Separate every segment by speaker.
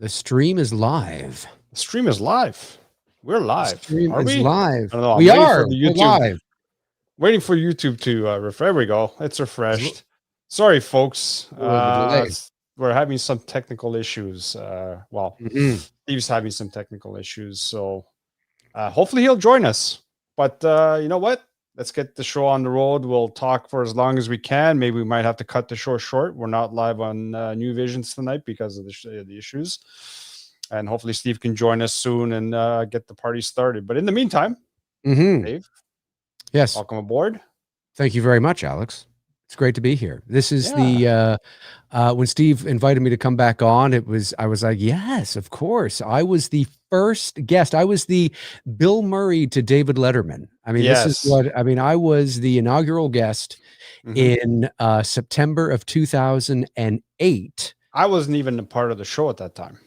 Speaker 1: The stream is live.
Speaker 2: The stream is live. We're live.
Speaker 1: The stream is
Speaker 2: we?
Speaker 1: live.
Speaker 2: I don't know.
Speaker 1: We are. We're live.
Speaker 2: Waiting for YouTube to refresh. There we go. It's refreshed. Sorry, folks. We're having some technical issues. Steve's having some technical issues. So hopefully he'll join us. But you know what? Let's get the show on the road. We'll talk for as long as we can. Maybe we might have to cut the show short. We're not live on New Visions tonight because of the issues. And hopefully Steve can join us soon and get the party started. But in the meantime, Dave,
Speaker 1: yes,
Speaker 2: welcome aboard.
Speaker 1: Thank you very much, Alex. It's great to be here. This is the when Steve invited me to come back on, I was like, yes, of course. I was the first guest. I was the Bill Murray to David Letterman. I mean, This is what I was the inaugural guest in September of 2008. I
Speaker 2: wasn't even a part of the show at that time.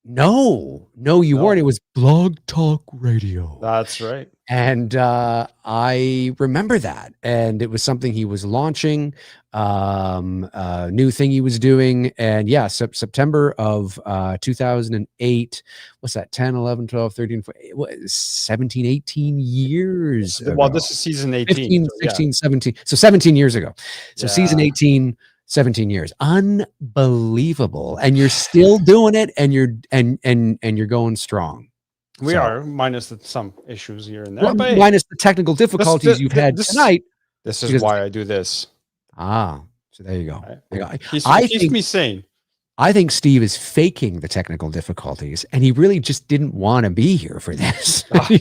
Speaker 1: No, you weren't. It was Blog Talk Radio.
Speaker 2: That's right.
Speaker 1: And I remember that. And it was something he was launching, a new thing he was doing. And yeah, September of 2008, what's that, 10, 11, 12, 13, 14, 17, 18 years ago.
Speaker 2: Well, this is season 18.
Speaker 1: 15, so 16, 17. So 17 years ago. So season 18, 17 years. Unbelievable. And you're still doing it, and you're going strong.
Speaker 2: We are, minus some issues here and there.
Speaker 1: Well, minus the technical difficulties you've had tonight.
Speaker 2: This is why I do this.
Speaker 1: So there you go.
Speaker 2: Right. Keeps me sane.
Speaker 1: I think Steve is faking the technical difficulties, and he really just didn't want to be here for this.
Speaker 2: No, I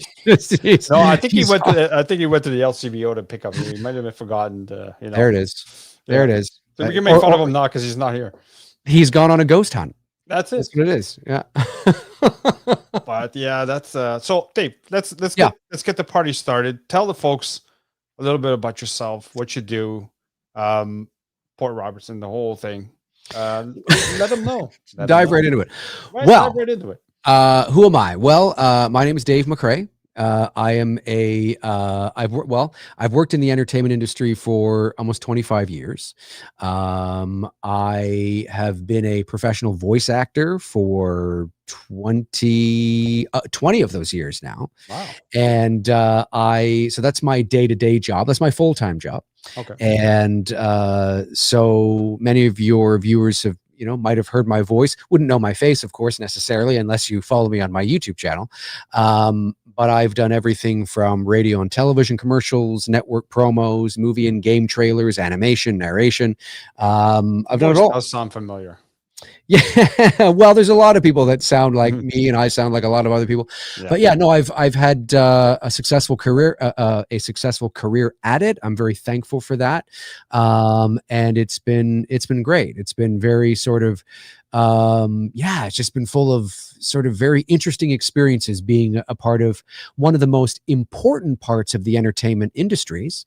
Speaker 2: think he went to the LCBO to pick up. He might have forgotten.
Speaker 1: There it is. There it is.
Speaker 2: So we can make fun of him now because he's not here.
Speaker 1: He's gone on a ghost hunt.
Speaker 2: That's it.
Speaker 1: That's what it is. Yeah.
Speaker 2: But yeah, that's so Dave, let's get the party started. Tell the folks a little bit about yourself, what you do, Port Robertson, the whole thing. Let them know.
Speaker 1: Dive right into it.
Speaker 2: Dive right into it.
Speaker 1: Who am I? Well, my name is Dave McRae. I am I've worked in the entertainment industry for almost 25 years. I have been a professional voice actor for 20 of those years now. Wow. And so that's my day-to-day job. That's my full-time job.
Speaker 2: Okay.
Speaker 1: And so many of your viewers have might have heard my voice, wouldn't know my face, of course, necessarily, unless you follow me on my YouTube channel. But I've done everything from radio and television commercials, network promos, movie and game trailers, animation, narration. I've done it all.
Speaker 2: Does sound familiar.
Speaker 1: Yeah, well, there's a lot of people that sound like me, and I sound like a lot of other people. Yeah. But yeah, no, I've had a successful career at it. I'm very thankful for that, and it's been great. It's been very sort of it's just been full of sort of very interesting experiences being a part of one of the most important parts of the entertainment industries,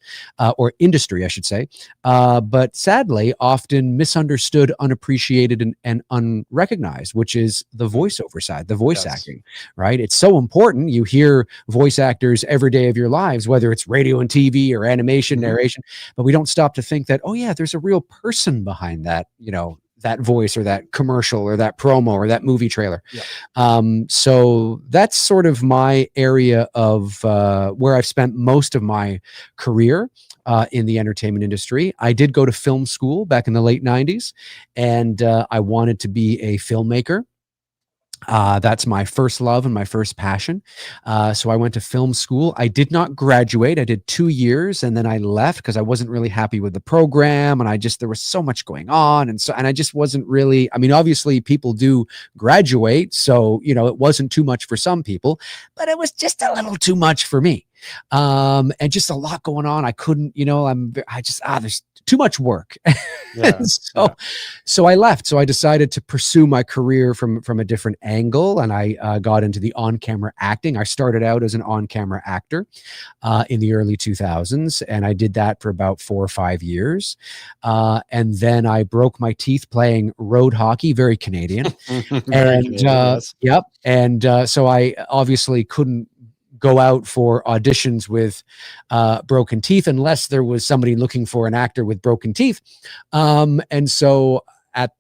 Speaker 1: or industry, I should say, but sadly often misunderstood, unappreciated, and unrecognized, which is the voiceover side, the voice acting, right? It's so important. You hear voice actors every day of your lives, whether it's radio and TV or animation, narration, but we don't stop to think that, oh yeah, there's a real person behind that, that voice or that commercial or that promo or that movie trailer. Yeah. So that's sort of my area of where I've spent most of my career in the entertainment industry. I did go to film school back in the late 90s, and I wanted to be a filmmaker. That's my first love and my first passion. So I went to film school. I did not graduate. I did 2 years, and then I left because I wasn't really happy with the program, and there was so much going on, and I just wasn't really. I mean, obviously people do graduate, so it wasn't too much for some people, but it was just a little too much for me. And just a lot going on. I couldn't, there's too much work. So I left. So I decided to pursue my career from a different angle, and I got into the on-camera acting. I started out as an on-camera actor in the early 2000s, and I did that for about 4 or 5 years. And then I broke my teeth playing road hockey, very Canadian. So I obviously couldn't go out for auditions with broken teeth unless there was somebody looking for an actor with broken teeth. And so at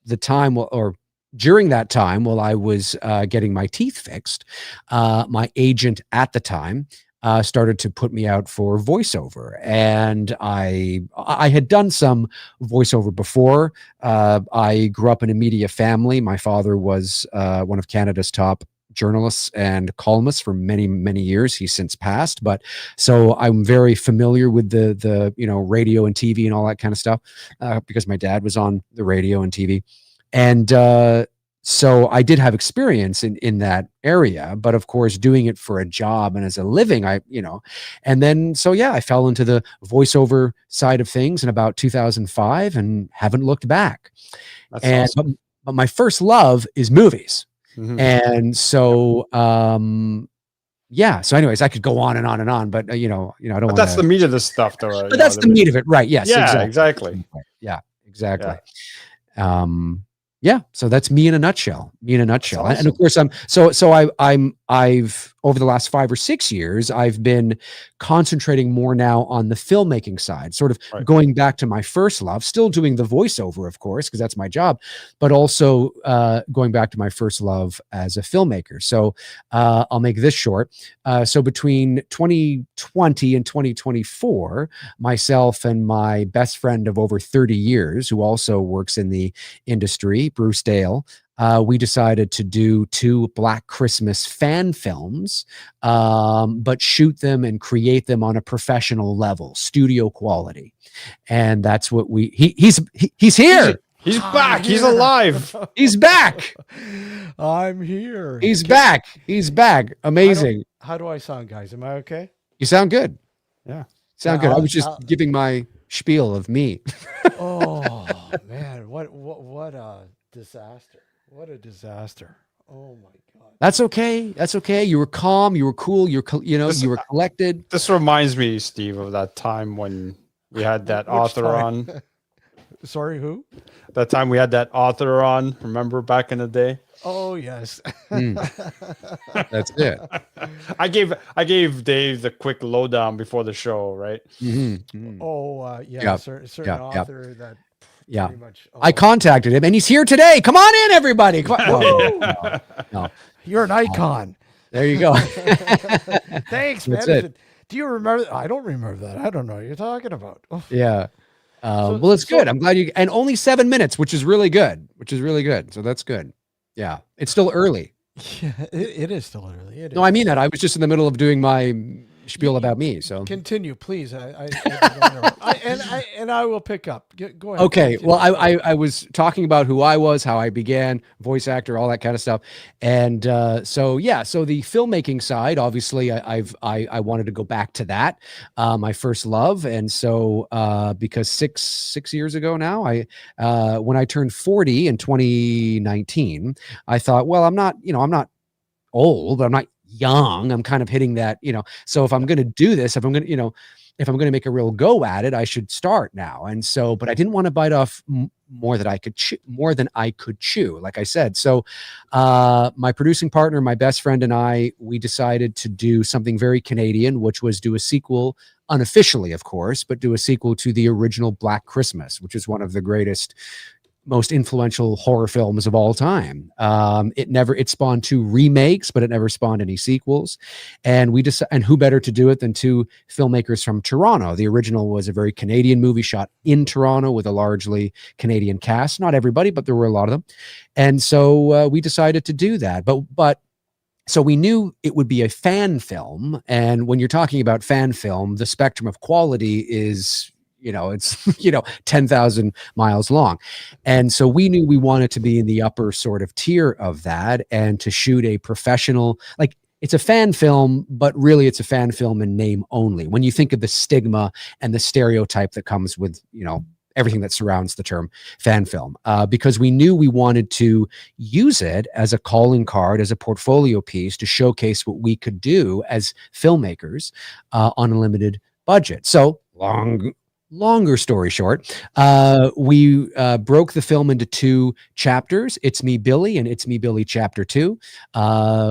Speaker 1: the time, or during that time, while I was getting my teeth fixed, my agent at the time started to put me out for voiceover, and I had done some voiceover before. I grew up in a media family. My father was one of Canada's top journalists and columnists for many, many years. He's since passed, but so I'm very familiar with the radio and TV and all that kind of stuff because my dad was on the radio and TV. And so I did have experience in that area, but of course, doing it for a job and as a living, and then, so yeah, I fell into the voiceover side of things in about 2005 and haven't looked back.
Speaker 2: That's
Speaker 1: And,
Speaker 2: awesome.
Speaker 1: but my first love is movies.
Speaker 2: Mhm.
Speaker 1: And so, yeah. So anyways, I could go on and on and on, but I don't
Speaker 2: But
Speaker 1: want
Speaker 2: that's the meat of the stuff, though.
Speaker 1: but that's the meat of it. Right. Yes.
Speaker 2: Yeah,
Speaker 1: Exactly.
Speaker 2: exactly.
Speaker 1: Yeah, exactly. Yeah, so that's me in a nutshell. And
Speaker 2: awesome.
Speaker 1: of course, I've over the last 5 or 6 years, I've been concentrating more now on the filmmaking side, sort of
Speaker 2: Right.
Speaker 1: going back to my first love, still doing the voiceover, of course, because that's my job, but also going back to my first love as a filmmaker. So I'll make this short. So between 2020 and 2024, myself and my best friend of over 30 years, who also works in the industry, Bruce Dale, we decided to do 2 Black Christmas fan films, but shoot them and create them on a professional level, studio quality. And that's what he's here.
Speaker 2: He's back. He's alive.
Speaker 1: He's back.
Speaker 3: I'm here.
Speaker 1: He's back. He's back. Amazing.
Speaker 3: How do I sound, guys? Am I okay?
Speaker 1: You sound good.
Speaker 2: Yeah.
Speaker 1: Sound good. I was just giving my spiel of me.
Speaker 3: Oh man, what a disaster. What a disaster. Oh my God.
Speaker 1: That's okay. That's okay. You were calm. You were cool. You were collected.
Speaker 2: This reminds me, Steve, of that time when we had that author on.
Speaker 3: Sorry, who?
Speaker 2: That time we had that author on. Remember back in the day?
Speaker 3: Oh yes.
Speaker 1: That's it.
Speaker 2: I gave Dave the quick lowdown before the show, right?
Speaker 3: Oh yeah,
Speaker 1: Yep.
Speaker 3: certain author that.
Speaker 1: Yeah.
Speaker 3: Pretty much,
Speaker 1: I contacted him and he's here today. Come on in, everybody. Come on. No.
Speaker 3: You're an icon.
Speaker 1: There you go.
Speaker 3: Thanks, man.
Speaker 1: That's it.
Speaker 3: Do you remember? I don't remember that. I don't know what you're talking about. Oh.
Speaker 1: Yeah. Well, it's good. I'm glad and only 7 minutes, which is really good. So that's good. Yeah. It's still early.
Speaker 3: Yeah, it is still early.
Speaker 1: No, I mean that. I was just in the middle of doing my spiel about me. So
Speaker 3: continue, please. I will pick up. Go ahead.
Speaker 1: okay.
Speaker 3: Continue.
Speaker 1: Well, I was talking about who I was, how I began, voice actor, all that kind of stuff, and so yeah. So the filmmaking side, obviously, I wanted to go back to that, my first love, and so because six years ago now, when I turned 40 in 2019, I thought, well, I'm not old, I'm not young, I'm kind of hitting that, so if I'm going to do this, if I'm going to make a real go at it, I should start now. And so, but I didn't want to bite off more than I could chew, like I said. So my producing partner, my best friend, and we decided to do something very Canadian, which was do a sequel, unofficially, of course, but do a sequel to the original Black Christmas, which is one of the greatest, most influential horror films of all time. It spawned 2 remakes, but it never spawned any sequels. And and who better to do it than 2 filmmakers from Toronto? The original was a very Canadian movie shot in Toronto with a largely Canadian cast. Not everybody, but there were a lot of them. And so we decided to do that. But so we knew it would be a fan film. And when you're talking about fan film, the spectrum of quality is, it's 10,000 miles long. And so we knew we wanted to be in the upper sort of tier of that, and to shoot a professional, like, it's a fan film, but really it's a fan film in name only. When you think of the stigma and the stereotype that comes with, everything that surrounds the term fan film, because we knew we wanted to use it as a calling card, as a portfolio piece to showcase what we could do as filmmakers on a limited budget. So longer story short, we broke the film into 2 chapters, It's Me Billy and It's Me Billy Chapter 2.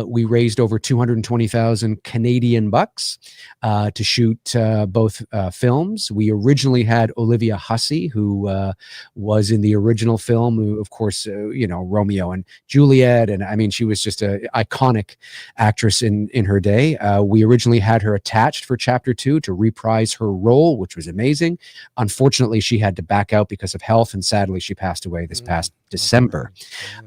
Speaker 1: We raised over 220,000 Canadian bucks to shoot both films. We originally had Olivia Hussey, who was in the original film, who, of course, Romeo and Juliet, and I mean, she was just an iconic actress in her day. We originally had her attached for Chapter 2 to reprise her role, which was amazing. Unfortunately, she had to back out because of health, and sadly, she passed away this past December.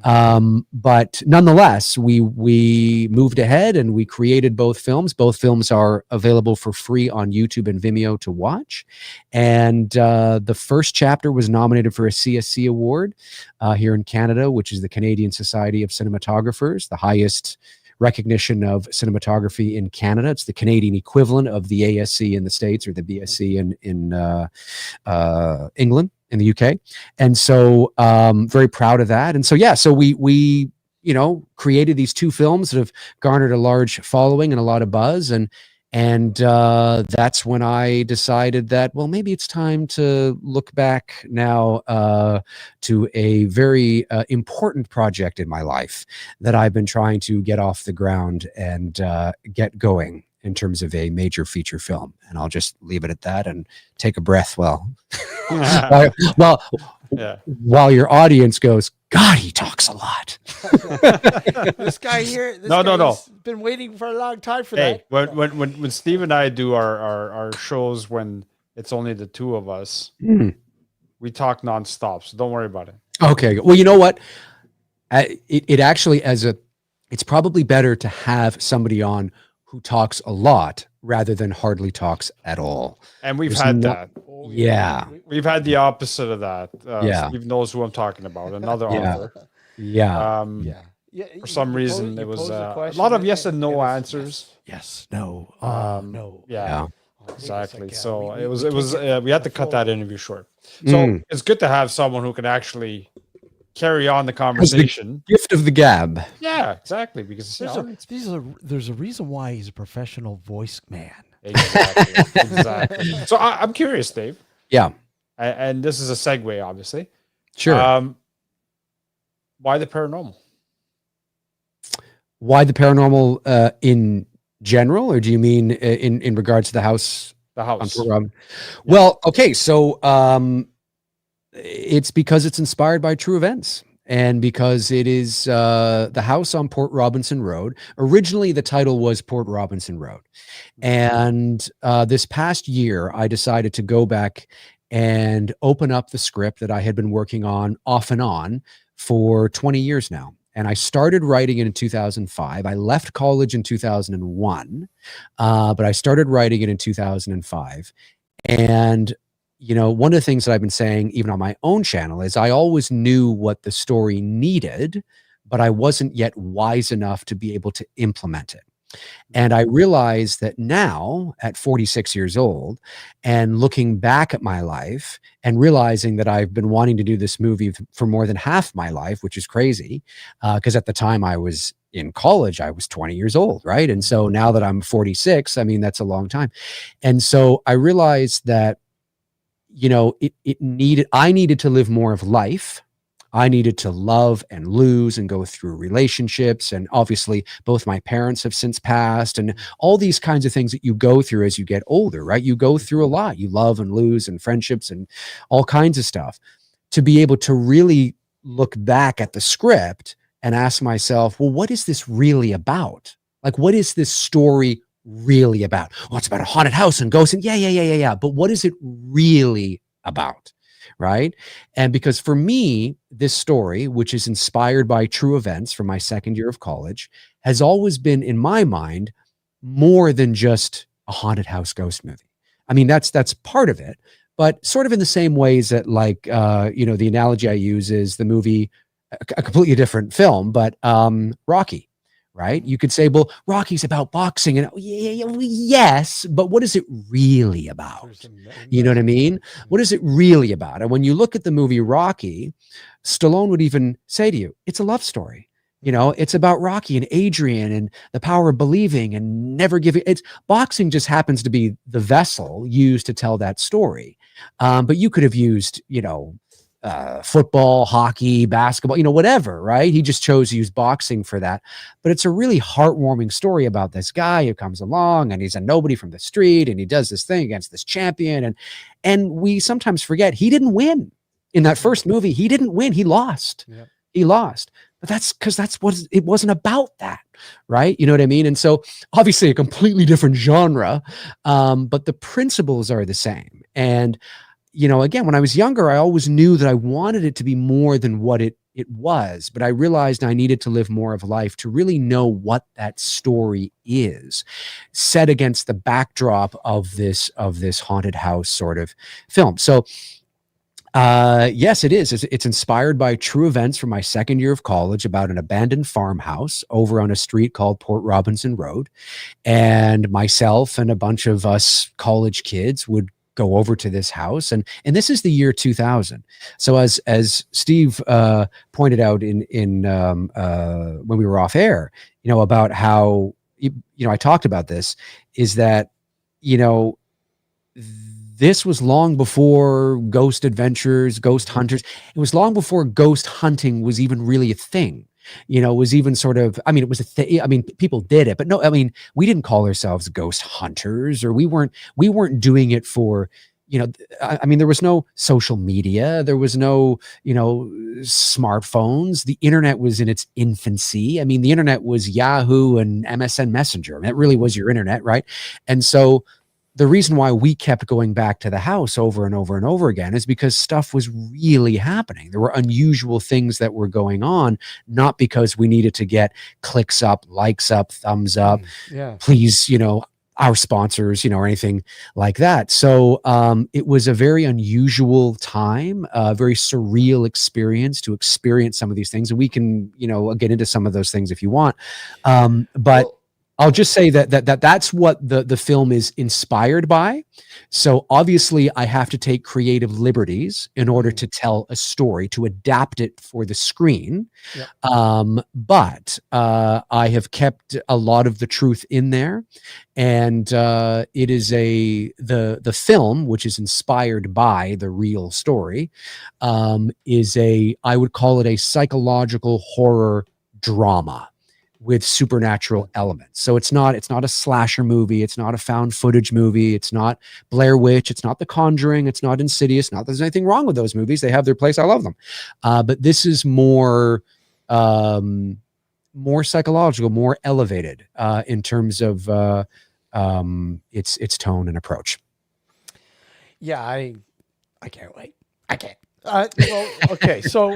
Speaker 1: But nonetheless, we moved ahead and we created both films. Both films are available for free on YouTube and Vimeo to watch. And the first chapter was nominated for a CSC award here in Canada, which is the Canadian Society of Cinematographers, the highest recognition of cinematography in Canada. It's the Canadian equivalent of the ASC in the States, or the BSc in England, in the UK. And so very proud of that. And so, yeah, so we created these 2 films that have garnered a large following and a lot of buzz. And that's when I decided that, well, maybe it's time to look back now to a very important project in my life that I've been trying to get off the ground and get going in terms of a major feature film. And I'll just leave it at that and take a breath while your audience goes, God, he talks a lot.
Speaker 3: This guy here,
Speaker 2: no.
Speaker 3: Been waiting for a long time for
Speaker 2: that.
Speaker 3: that.
Speaker 2: When Steve and I do our shows, when it's only the 2 of us, we talk nonstop. So don't worry about it.
Speaker 1: Okay. Well, you know what? It actually, it's probably better to have somebody on who talks a lot rather than hardly talks at all.
Speaker 2: And we've had that.
Speaker 1: Yeah.
Speaker 2: We've had the opposite of that.
Speaker 1: Yeah.
Speaker 2: Steve knows who I'm talking about. Another author.
Speaker 1: Yeah.
Speaker 2: For some reason, it was a lot of yes and no answers.
Speaker 3: Yes, no, no.
Speaker 2: Yeah. Exactly. So it was we had to cut that interview short. So it's good to have someone who can actually carry on the conversation.
Speaker 1: The gift of the gab.
Speaker 2: Yeah, exactly. Because
Speaker 3: there's a reason why he's a professional voice man.
Speaker 2: Exactly. So I'm curious, Dave.
Speaker 1: Yeah.
Speaker 2: And this is a segue, obviously.
Speaker 1: Sure.
Speaker 2: Why the paranormal?
Speaker 1: Why the paranormal in general, or do you mean in regards to the house?
Speaker 2: The house.
Speaker 1: Well, okay. So it's because it's inspired by true events. And because it is the house on Port Robinson Road. Originally, the title was Port Robinson Road. And this past year, I decided to go back and open up the script that I had been working on off and on for 20 years now. And I started writing it in 2005. I left college in 2001, but I started writing it in 2005. And one of the things that I've been saying, even on my own channel, is I always knew what the story needed, but I wasn't yet wise enough to be able to implement it. And I realized that now, at 46 years old, and looking back at my life and realizing that I've been wanting to do this movie for more than half my life, which is crazy, because at the time I was in college, I was 20 years old, right? And so now that I'm 46, I mean, that's a long time. And so I realized that I needed to live more of life. I needed to love and lose and go through relationships. And obviously both my parents have since passed, and all these kinds of things that you go through as you get older, right? You go through a lot. You love and lose, and friendships and all kinds of stuff. To be able to really look back at the script and ask myself, well, what is this really about? Like, what is this story really about? Well, it's about a haunted house and ghosts, and yeah. But what is it really about? Right? And because for me, this story, which is inspired by true events from my second year of college, has always been, in my mind, more than just a haunted house ghost movie. I mean, that's part of it, but sort of in the same ways that, like, the analogy I use is the movie, a completely different film, but Rocky. Right? You could say, well, Rocky's about boxing, and yes, but what is it really about? You know what I mean? What is it really about? And when you look at the movie Rocky, Stallone would even say to you, it's a love story. It's about Rocky and Adrian and the power of believing and never giving. Boxing just happens to be the vessel used to tell that story. But you could have used, football, hockey, basketball, whatever, right? He just chose to use boxing for that. But it's a really heartwarming story about this guy who comes along and he's a nobody from the street and he does this thing against this champion. And we sometimes forget he didn't win in that first movie. He didn't win. He lost. Yep. He lost. But that's because it wasn't about that, right? You know what I mean? And so obviously a completely different genre, but the principles are the same. And again, when I was younger, I always knew that I wanted it to be more than what it was, but I realized I needed to live more of life to really know what that story is, set against the backdrop of this haunted house sort of film. So, yes, it is. It's inspired by true events from my second year of college about an abandoned farmhouse over on a street called Port Robinson Road. And myself and a bunch of us college kids would go over to this house, and this is the year 2000. So as Steve pointed out in when we were off air, about how I talked about this, is that this was long before ghost adventures, ghost hunters. It was long before ghost hunting was even really a thing. Was even sort of, it was a thing. People did it, but no, we didn't call ourselves ghost hunters, or we weren't doing it for, there was no social media. There was no, smartphones. The internet was in its infancy. The internet was Yahoo and MSN Messenger. That really was your internet, right? And so the reason why we kept going back to the house over and over and over again is because stuff was really happening. There were unusual things that were going on, not because we needed to get clicks up, likes up, thumbs up, please, our sponsors, or anything like that. So it was a very unusual time, a very surreal experience to experience some of these things. And we can, get into some of those things if you want. But I'll just say that's what the film is inspired by. So obviously I have to take creative liberties in order to tell a story, to adapt it for the screen. Yep. But I have kept a lot of the truth in there. And it is the film, which is inspired by the real story, is I would call it a psychological horror drama with supernatural elements. So it's not a slasher movie. It's not a found footage movie. It's not Blair Witch. It's not The Conjuring. It's not Insidious. Not that there's anything wrong with those movies. They have their place. I love them. But this is more psychological, more elevated in terms of its tone and approach.
Speaker 3: Yeah, I can't wait. I can't. Well, okay. So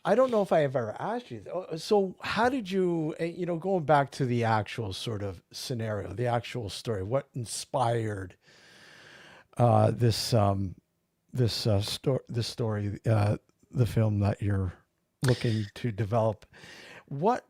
Speaker 3: I don't know if I have ever asked you. So how did you, going back to the actual sort of scenario, the actual story, what inspired this story, the film that you're looking to develop? Where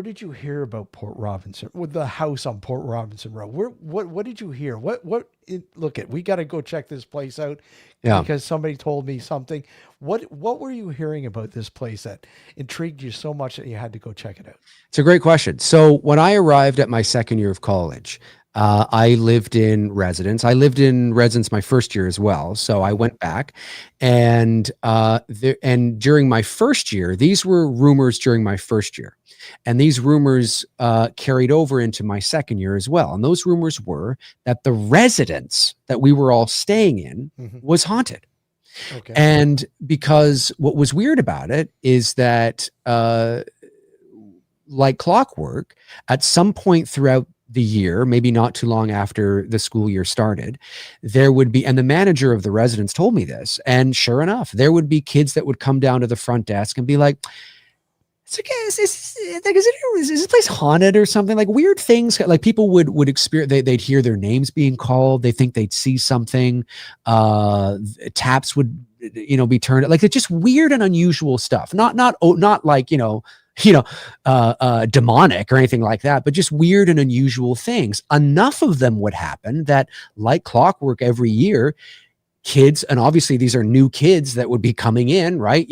Speaker 3: did you hear about Port Robinson, with the house on Port Robinson Road? What did you hear? We got to go check this place out because somebody told me something. What were you hearing about this place that intrigued you so much that you had to go check it out?
Speaker 1: It's a great question. So when I arrived at my second year of college, I lived in residence. I lived in residence my first year as well. So I went back, and during my first year, these were rumors during my first year, and these rumors carried over into my second year as well. And those rumors were that the residence that we were all staying in was haunted. Okay. And because what was weird about it is that, like clockwork, at some point throughout the year, maybe not too long after the school year started, there would be, and the manager of the residence told me this, and sure enough, there would be kids that would come down to the front desk and be like, "It's okay, is this place haunted or something?" Like weird things, like people would experience, they'd hear their names being called, they think they'd see something, taps would, be turned, like it's just weird and unusual stuff. Not like, demonic or anything like that, but just weird and unusual things. Enough of them would happen that, like clockwork, every year kids, and obviously these are new kids that would be coming in, right?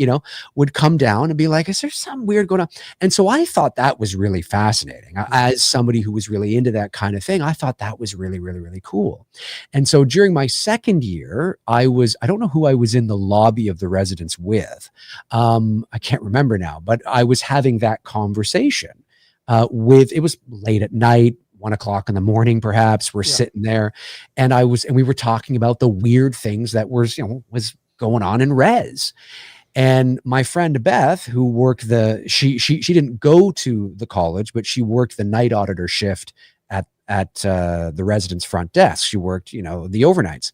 Speaker 1: Would come down and be like, is there something weird going on? And so I thought that was really fascinating. As somebody who was really into that kind of thing, I thought that was really, really, really cool. And so during my second year, I don't know who I was in the lobby of the residence with. I can't remember now, but I was having that conversation it was late at night, 1 o'clock in the morning, perhaps. We're sitting there, and we were talking about the weird things that was going on in res. And my friend Beth, who worked she didn't go to the college, but she worked the night auditor shift at the residence front desk. She worked, the overnights.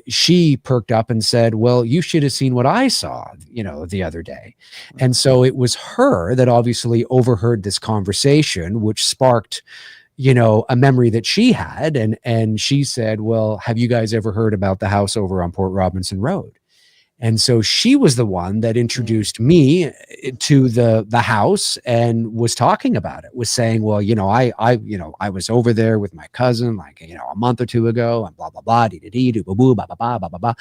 Speaker 1: She perked up and said, well, you should have seen what I saw, the other day. And so it was her that obviously overheard this conversation, which sparked, a memory that she had. And she said, well, have you guys ever heard about the house over on Port Robinson Road? And so she was the one that introduced me to the house and was talking about it, was saying, well, I was over there with my cousin, like, a month or two ago, and blah, blah, blah, dee-dee-dee, doo-boo-boo, blah, blah, blah, blah, blah, blah.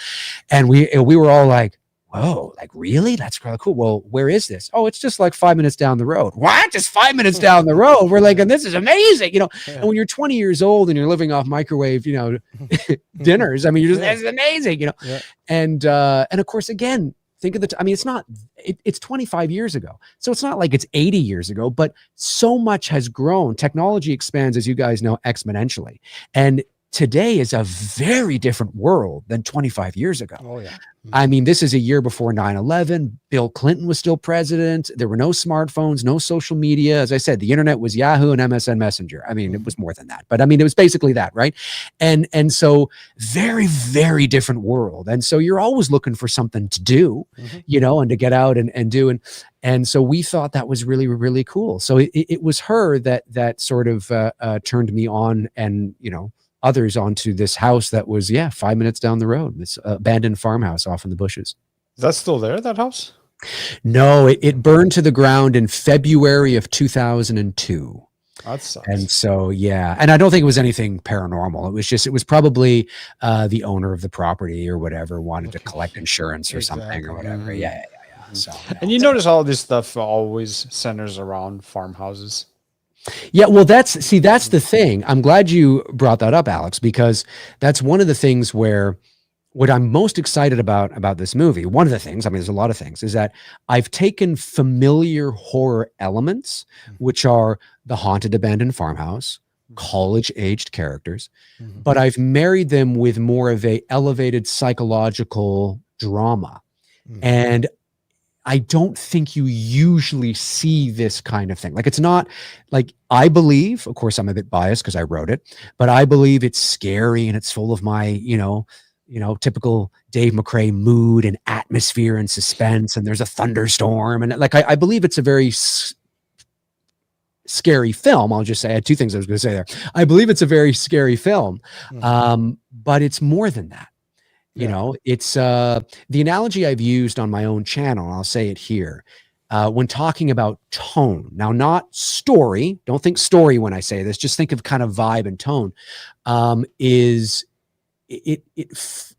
Speaker 1: And we were all like, whoa, like, really? That's really cool. Well, where is this? Oh, it's just like 5 minutes down the road. What? Just 5 minutes down the road? We're like, and this is amazing, And when you're 20 years old and you're living off microwave, dinners, I mean, this is amazing, And of course, again, think of it's 25 years ago. So it's not like it's 80 years ago, but so much has grown. Technology expands, as you guys know, exponentially. And today is a very different world than 25 years ago.
Speaker 3: Oh, yeah.
Speaker 1: I mean, this is a year before 9/11. Bill Clinton was still president. There were no smartphones, no social media. As I said, the internet was Yahoo and MSN Messenger. I mean, it was more than that, but I mean, it was basically that, right? And so very, very different world. And so you're always looking for something to do, and to get out and do. And so we thought that was really, really cool. So it was her that sort of turned me on, and, others onto this house that was 5 minutes down the road, this abandoned farmhouse off in the bushes.
Speaker 2: Is that still there, that house?
Speaker 1: No, it burned to the ground in February of 2002.
Speaker 2: That sucks.
Speaker 1: And so and I don't think it was anything paranormal. It was probably the owner of the property or whatever wanted to collect insurance or something or whatever. So,
Speaker 2: and you notice all this stuff always centers around farmhouses.
Speaker 1: Yeah, well, that's the thing. I'm glad you brought that up, Alex, because that's one of the things where what I'm most excited about this movie, one of the things, I mean, there's a lot of things, is that I've taken familiar horror elements, which are the haunted abandoned farmhouse, college-aged characters, but I've married them with more of a elevated psychological drama. And I don't think you usually see this kind of thing. Like, it's not like, I believe, of course, I'm a bit biased because I wrote it, but I believe it's scary and it's full of my, typical Dave McRae mood and atmosphere and suspense. And there's a thunderstorm. And like, I believe it's a very scary film. I'll just say, I had two things I was going to say there. I believe it's a very scary film, but it's more than that. It's the analogy I've used on my own channel. I'll say it here. When talking about tone, now not story, don't think story when I say this, just think of kind of vibe and tone,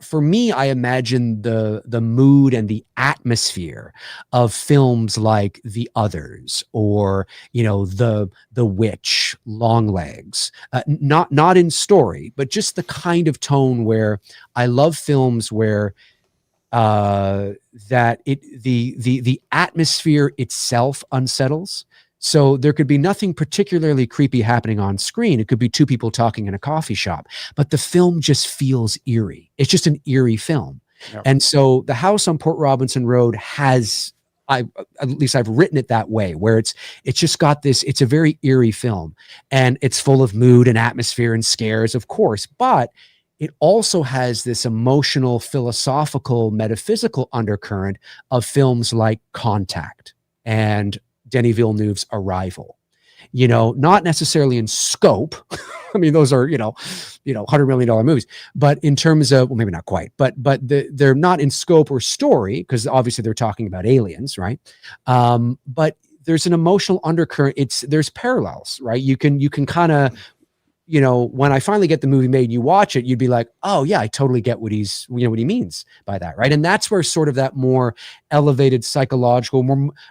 Speaker 1: for me, I imagine the mood and the atmosphere of films like The Others or, The Witch, Longlegs, not in story, but just the kind of tone where I love films where the atmosphere itself unsettles. So there could be nothing particularly creepy happening on screen. It could be two people talking in a coffee shop, but the film just feels eerie. It's just an eerie film. Yep. And so the house on Port Robinson Road has, at least I've written it that way, where it's just got this, it's a very eerie film, and it's full of mood and atmosphere and scares, of course, but it also has this emotional, philosophical, metaphysical undercurrent of films like Contact and Denis Villeneuve's Arrival, not necessarily in scope. I mean, those are, $100 million movies, but in terms of, well, maybe not quite, but they're not in scope or story, because obviously they're talking about aliens, right? But there's an emotional undercurrent. There's parallels, right? You can kind of, you know, when I finally get the movie made and you watch it, you'd be like, oh yeah, I totally get what what he means by that. Right. And that's where sort of that more elevated psychological,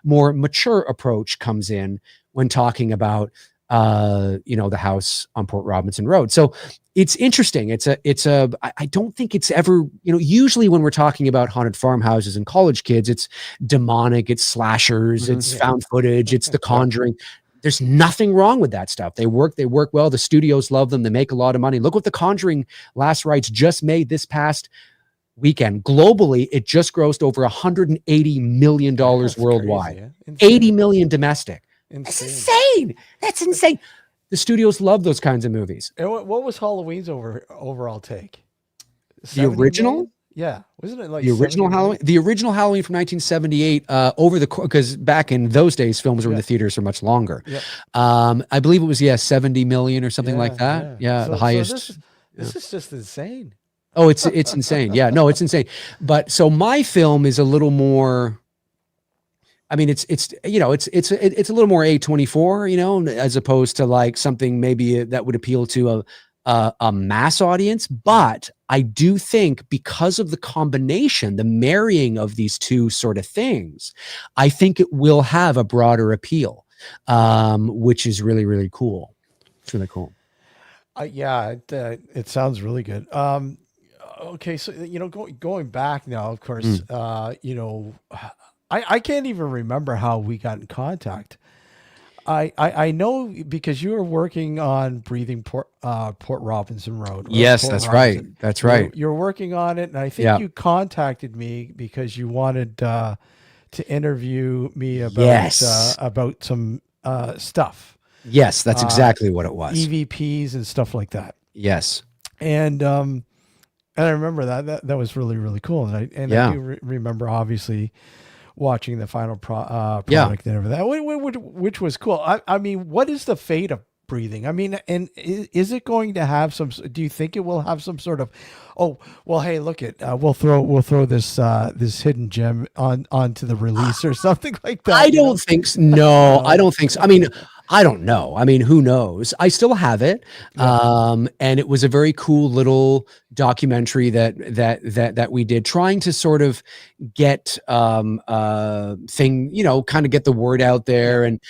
Speaker 1: more mature approach comes in when talking about, you know, the house on Port Robinson Road. So it's interesting. I don't think it's ever, you know, usually when we're talking about haunted farmhouses and college kids, it's demonic, it's slashers, it's found footage, it's The Conjuring. There's nothing wrong with that stuff. They work well. The studios love them. They make a lot of money. Look what The Conjuring Last Rites just made this past weekend. Globally, it just grossed over $180 million worldwide. Crazy, yeah? 80 million domestic. That's insane. That's insane. The studios love those kinds of movies.
Speaker 3: And what was Halloween's overall take?
Speaker 1: The original?
Speaker 3: Million? Yeah, wasn't it like
Speaker 1: the original Halloween? The original Halloween from 1978. Because back in those days, films were in the theaters for much longer. Yep. I believe it was 70 million or something like that. Yeah, so, the highest.
Speaker 3: So this is just insane.
Speaker 1: Oh, it's insane. Yeah, no, it's insane. But so my film is a little more. I mean, it's you know, it's a little more A24, you know, as opposed to like something maybe that would appeal to a mass audience. But I do think because of the combination, the marrying of these two sort of things, I think it will have a broader appeal, which is really, really cool. It's really cool.
Speaker 3: Yeah, it sounds really good. Okay, so you know, going back now, of course, you know, I can't even remember how we got in contact. I know because you were working on Breathing Port Robinson Road.
Speaker 1: Yes, that's right. That's right.
Speaker 3: You're working on it, and I think you contacted me because you wanted to interview me about some stuff.
Speaker 1: Yes, that's exactly what it was.
Speaker 3: EVPs and stuff like that.
Speaker 1: Yes,
Speaker 3: and I remember that was really, really cool, and I do remember obviously watching the final product and everything, which was cool. I mean, what is the fate of Breathing? I mean, and is it going to have some? Do you think it will have some sort of? Oh, well, hey, look it. We'll throw this this hidden gem onto the release or something like that.
Speaker 1: I don't think so. No, I don't think so. I mean, I don't know. I mean, who knows? I still have it. And it was a very cool little documentary that we did, trying to sort of get thing, you know, kind of get the word out there and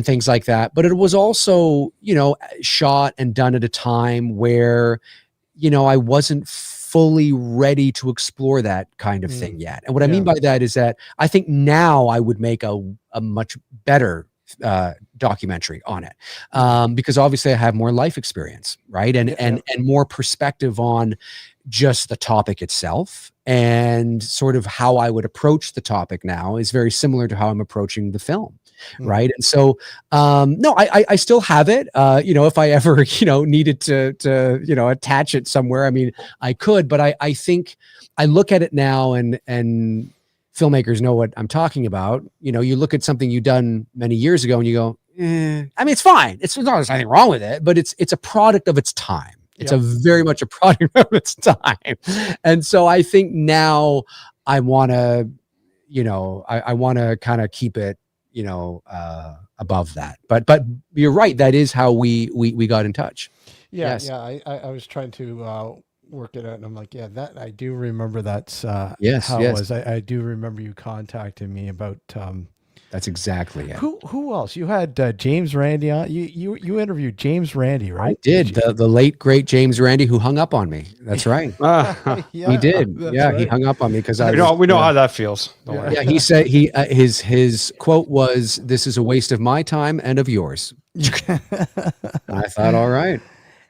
Speaker 1: things like that. But it was also, you know, shot and done at a time where, you know, I wasn't fully ready to explore that kind of thing yet. And what I mean by that is that I think now I would make a much better documentary on it, because obviously I have more life experience, right? And more perspective on just the topic itself, and sort of how I would approach the topic now is very similar to how I'm approaching the film. Right. And so, no, I still have it. You know, if I ever, you know, needed to, you know, attach it somewhere, I mean, I could, but I think I look at it now and filmmakers know what I'm talking about. You know, you look at something you've done many years ago and you go, I mean, it's fine. There's nothing wrong with it, but it's a product of its time. It's a very much a product of its time. And so I think now I want to, you know, I want to kind of keep it, you know, above that. But you're right. That is how we got in touch.
Speaker 3: Yeah. Yes. Yeah. I was trying to work it out, and I'm like, yeah, that I do remember. That's how it was. I do remember you contacting me about.
Speaker 1: That's exactly it.
Speaker 3: Who else? You had James Randi on. You interviewed James Randi, right?
Speaker 1: I did. The late great James Randi, who hung up on me. That's right. He did. Yeah, right. He hung up on me because
Speaker 2: we know how that feels.
Speaker 1: Yeah, he said his quote was, "This is a waste of my time and of yours." I thought, all right.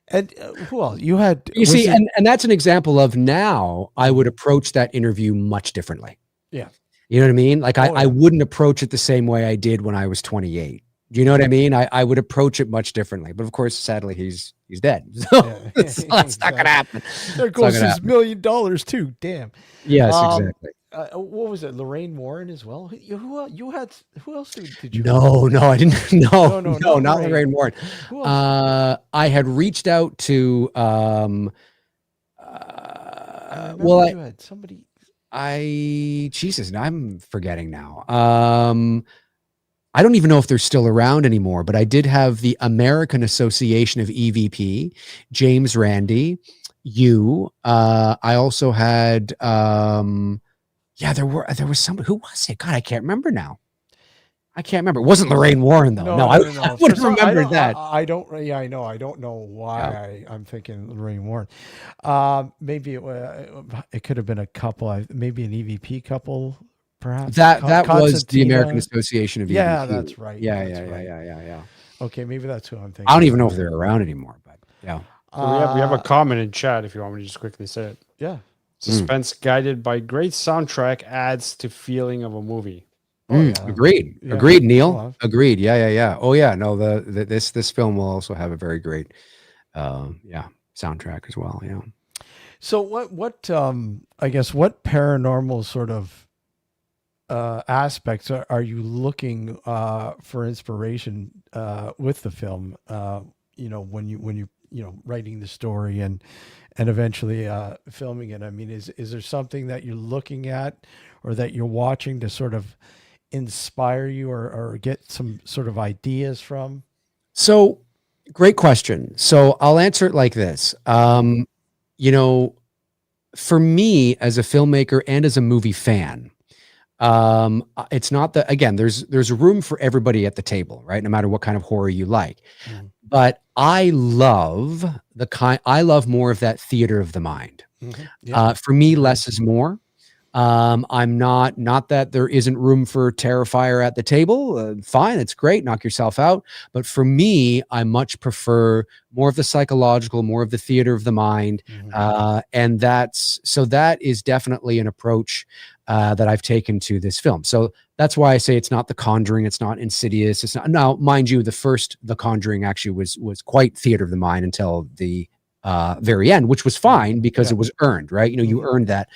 Speaker 3: And who else? You had.
Speaker 1: You see, and that's an example of now I would approach that interview much differently.
Speaker 3: Yeah.
Speaker 1: You know what I mean? Like I wouldn't approach it the same way I did when I was 28. Do you know what I mean? I would approach it much differently. But of course, sadly, he's dead. So it's not going to happen.
Speaker 3: There goes his $1 million too. Damn.
Speaker 1: Yes, exactly.
Speaker 3: What was it? Lorraine Warren as well. Who else did you?
Speaker 1: No, I didn't. No, not Lorraine Warren. Who else? I had reached out to.
Speaker 3: You had somebody.
Speaker 1: Jesus, I'm forgetting now. I don't even know if they're still around anymore, but I did have the American Association of EVP, James Randi, you. I also had, there was somebody, who was it? God, I can't remember now. I can't remember. It wasn't Lorraine Warren though. No, I would have remembered that.
Speaker 3: I don't. Yeah, I know. I don't know why I'm thinking Lorraine Warren. Maybe it could have been a couple. Maybe an EVP couple, perhaps.
Speaker 1: That was the American Association of EVP.
Speaker 3: Yeah, that's right.
Speaker 1: Yeah.
Speaker 3: Okay, maybe that's who I'm thinking.
Speaker 1: I don't even know if they're around anymore, but yeah.
Speaker 2: So we have a comment in chat if you want me to just quickly say it.
Speaker 3: Yeah.
Speaker 2: Suspense guided by great soundtrack adds to feeling of a movie.
Speaker 1: Agreed. Yeah. Agreed, Neil. Agreed. Yeah. Oh yeah. No, this film will also have a very great soundtrack as well. Yeah.
Speaker 3: So what I guess what paranormal sort of aspects are you looking for inspiration with the film? When you writing the story and eventually filming it. I mean, is there something that you're looking at or that you're watching to sort of inspire you or get some sort of ideas from?
Speaker 1: So great question. So I'll answer it like this. For me as a filmmaker and as a movie fan, it's not that, again, there's room for everybody at the table, right? No matter what kind of horror you like. But I love more of that theater of the mind. For me, less is more. I'm not that there isn't room for Terrifier at the table. Fine. It's great. Knock yourself out. But for me, I much prefer more of the psychological, more of the theater of the mind. And that is definitely an approach that I've taken to this film. So that's why I say it's not The Conjuring. It's not Insidious. It's not, now, mind you, The Conjuring actually was quite theater of the mind until the very end, which was fine because it was earned, right? You earned that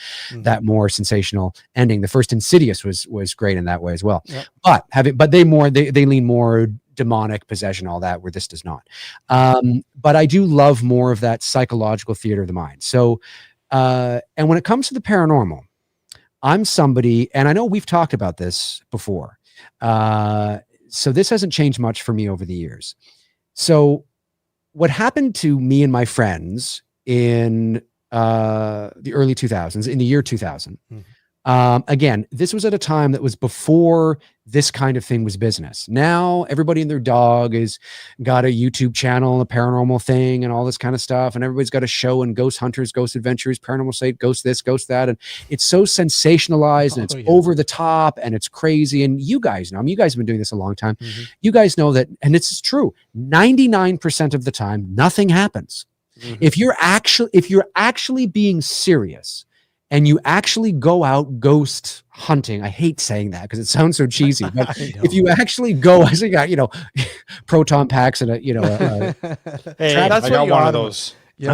Speaker 1: more sensational ending. The first Insidious was great in that way as well. But they lean more demonic possession, all that, where this does not. But I do love more of that psychological theater of the mind. So, and when it comes to the paranormal, I'm somebody, and I know we've talked about this before. So this hasn't changed much for me over the years. So what happened to me and my friends in the early 2000s, in the year 2000, again, this was at a time that was before this kind of thing was business. Now everybody and their dog has got a YouTube channel, a paranormal thing and all this kind of stuff. And everybody's got a show and ghost hunters, ghost adventurers, paranormal site, ghost this, ghost that. And it's so sensationalized and it's over the top and it's crazy. And you guys know, I mean, you guys have been doing this a long time. You guys know that, and it's true, 99% of the time, nothing happens. If you're actually being serious, and you actually go out ghost hunting. I hate saying that because it sounds so cheesy, but if you actually go, as you got, proton packs and hey,
Speaker 2: I got one of those.
Speaker 1: Yeah.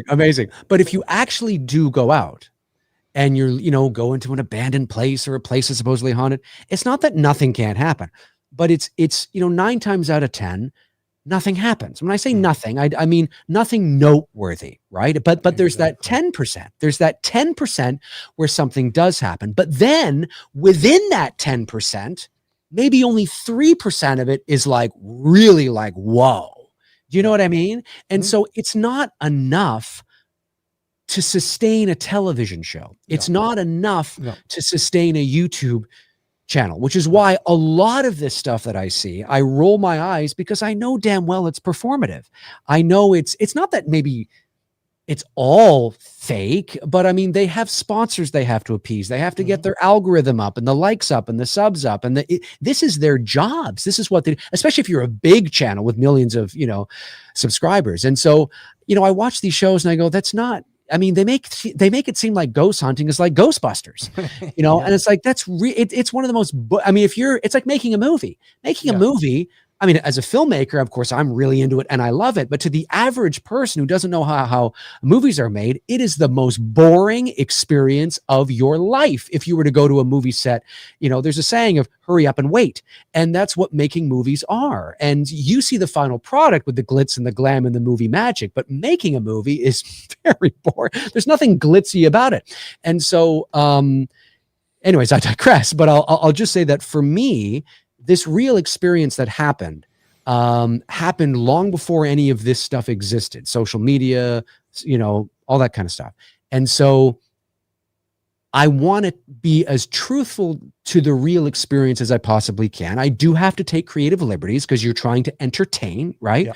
Speaker 1: Amazing. But if you actually do go out and you're, go into an abandoned place or a place that's supposedly haunted, it's not that nothing can't happen, but it's 9 times out of 10, nothing happens. When I say nothing, I mean nothing noteworthy, right? But there's that 10%. There's that 10% where something does happen. But then within that 10%, maybe only 3% of it is like really like, whoa. Do you know what I mean? And so it's not enough to sustain a television show. It's not enough to sustain a YouTube channel, which is why a lot of this stuff that I see, I roll my eyes because I know damn well it's performative. I know it's not that maybe it's all fake, but I mean, they have sponsors they have to appease. They have to get their algorithm up and the likes up and the subs up. And this is their jobs. This is what they, especially if you're a big channel with millions of, subscribers. And so, I watch these shows and I go, that's not, I mean, they make it seem like ghost hunting is like Ghostbusters, and it's like, it's one of the most, it's like making a movie, a movie. I mean, as a filmmaker, of course, I'm really into it and I love it. But to the average person who doesn't know how movies are made, it is the most boring experience of your life. If you were to go to a movie set, there's a saying of hurry up and wait. And that's what making movies are. And you see the final product with the glitz and the glam and the movie magic, but making a movie is very boring. There's nothing glitzy about it. And so, anyways, I digress, but I'll just say that for me, this real experience that happened long before any of this stuff existed, social media, all that kind of stuff. And so I want to be as truthful to the real experience as I possibly can. I do have to take creative liberties because you're trying to entertain, right?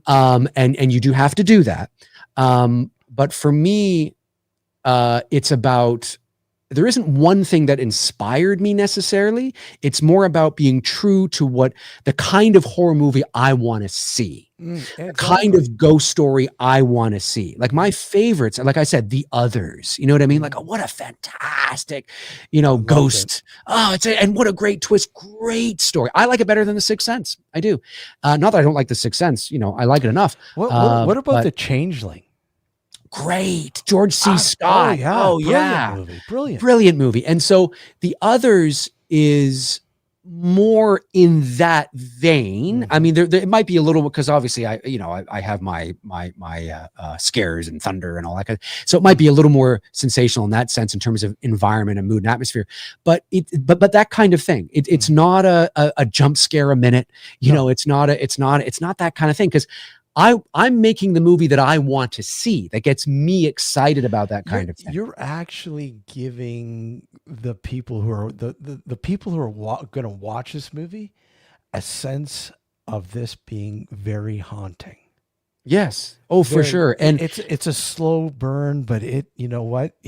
Speaker 1: Yeah. And you do have to do that. But for me, it's about, there isn't one thing that inspired me necessarily. It's more about being true to what the kind of horror movie I want to see, the kind of ghost story I want to see. Like my favorites, like I said, The Others, you know what I mean? Like, oh, what a fantastic, ghost. Oh, and what a great twist. Great story. I like it better than The Sixth Sense. I do. Not that I don't like The Sixth Sense, I like it enough.
Speaker 3: What about The Changeling?
Speaker 1: Great. George C. Scott. Oh, yeah.
Speaker 3: Movie.
Speaker 1: Brilliant movie. And so The Others is more in that vein. I mean, there it might be a little, because obviously I have my scares and thunder and all that kind of, so it might be a little more sensational in that sense in terms of environment and mood and atmosphere. But that kind of thing. It's not a jump scare a minute. It's not that kind of thing, because I'm making the movie that I want to see, that gets me excited about that kind of thing.
Speaker 3: You're actually giving the people who are the people who are going to watch this movie a sense of this being very haunting.
Speaker 1: Yes. Oh, for sure. And
Speaker 3: it's a slow burn, but you know what?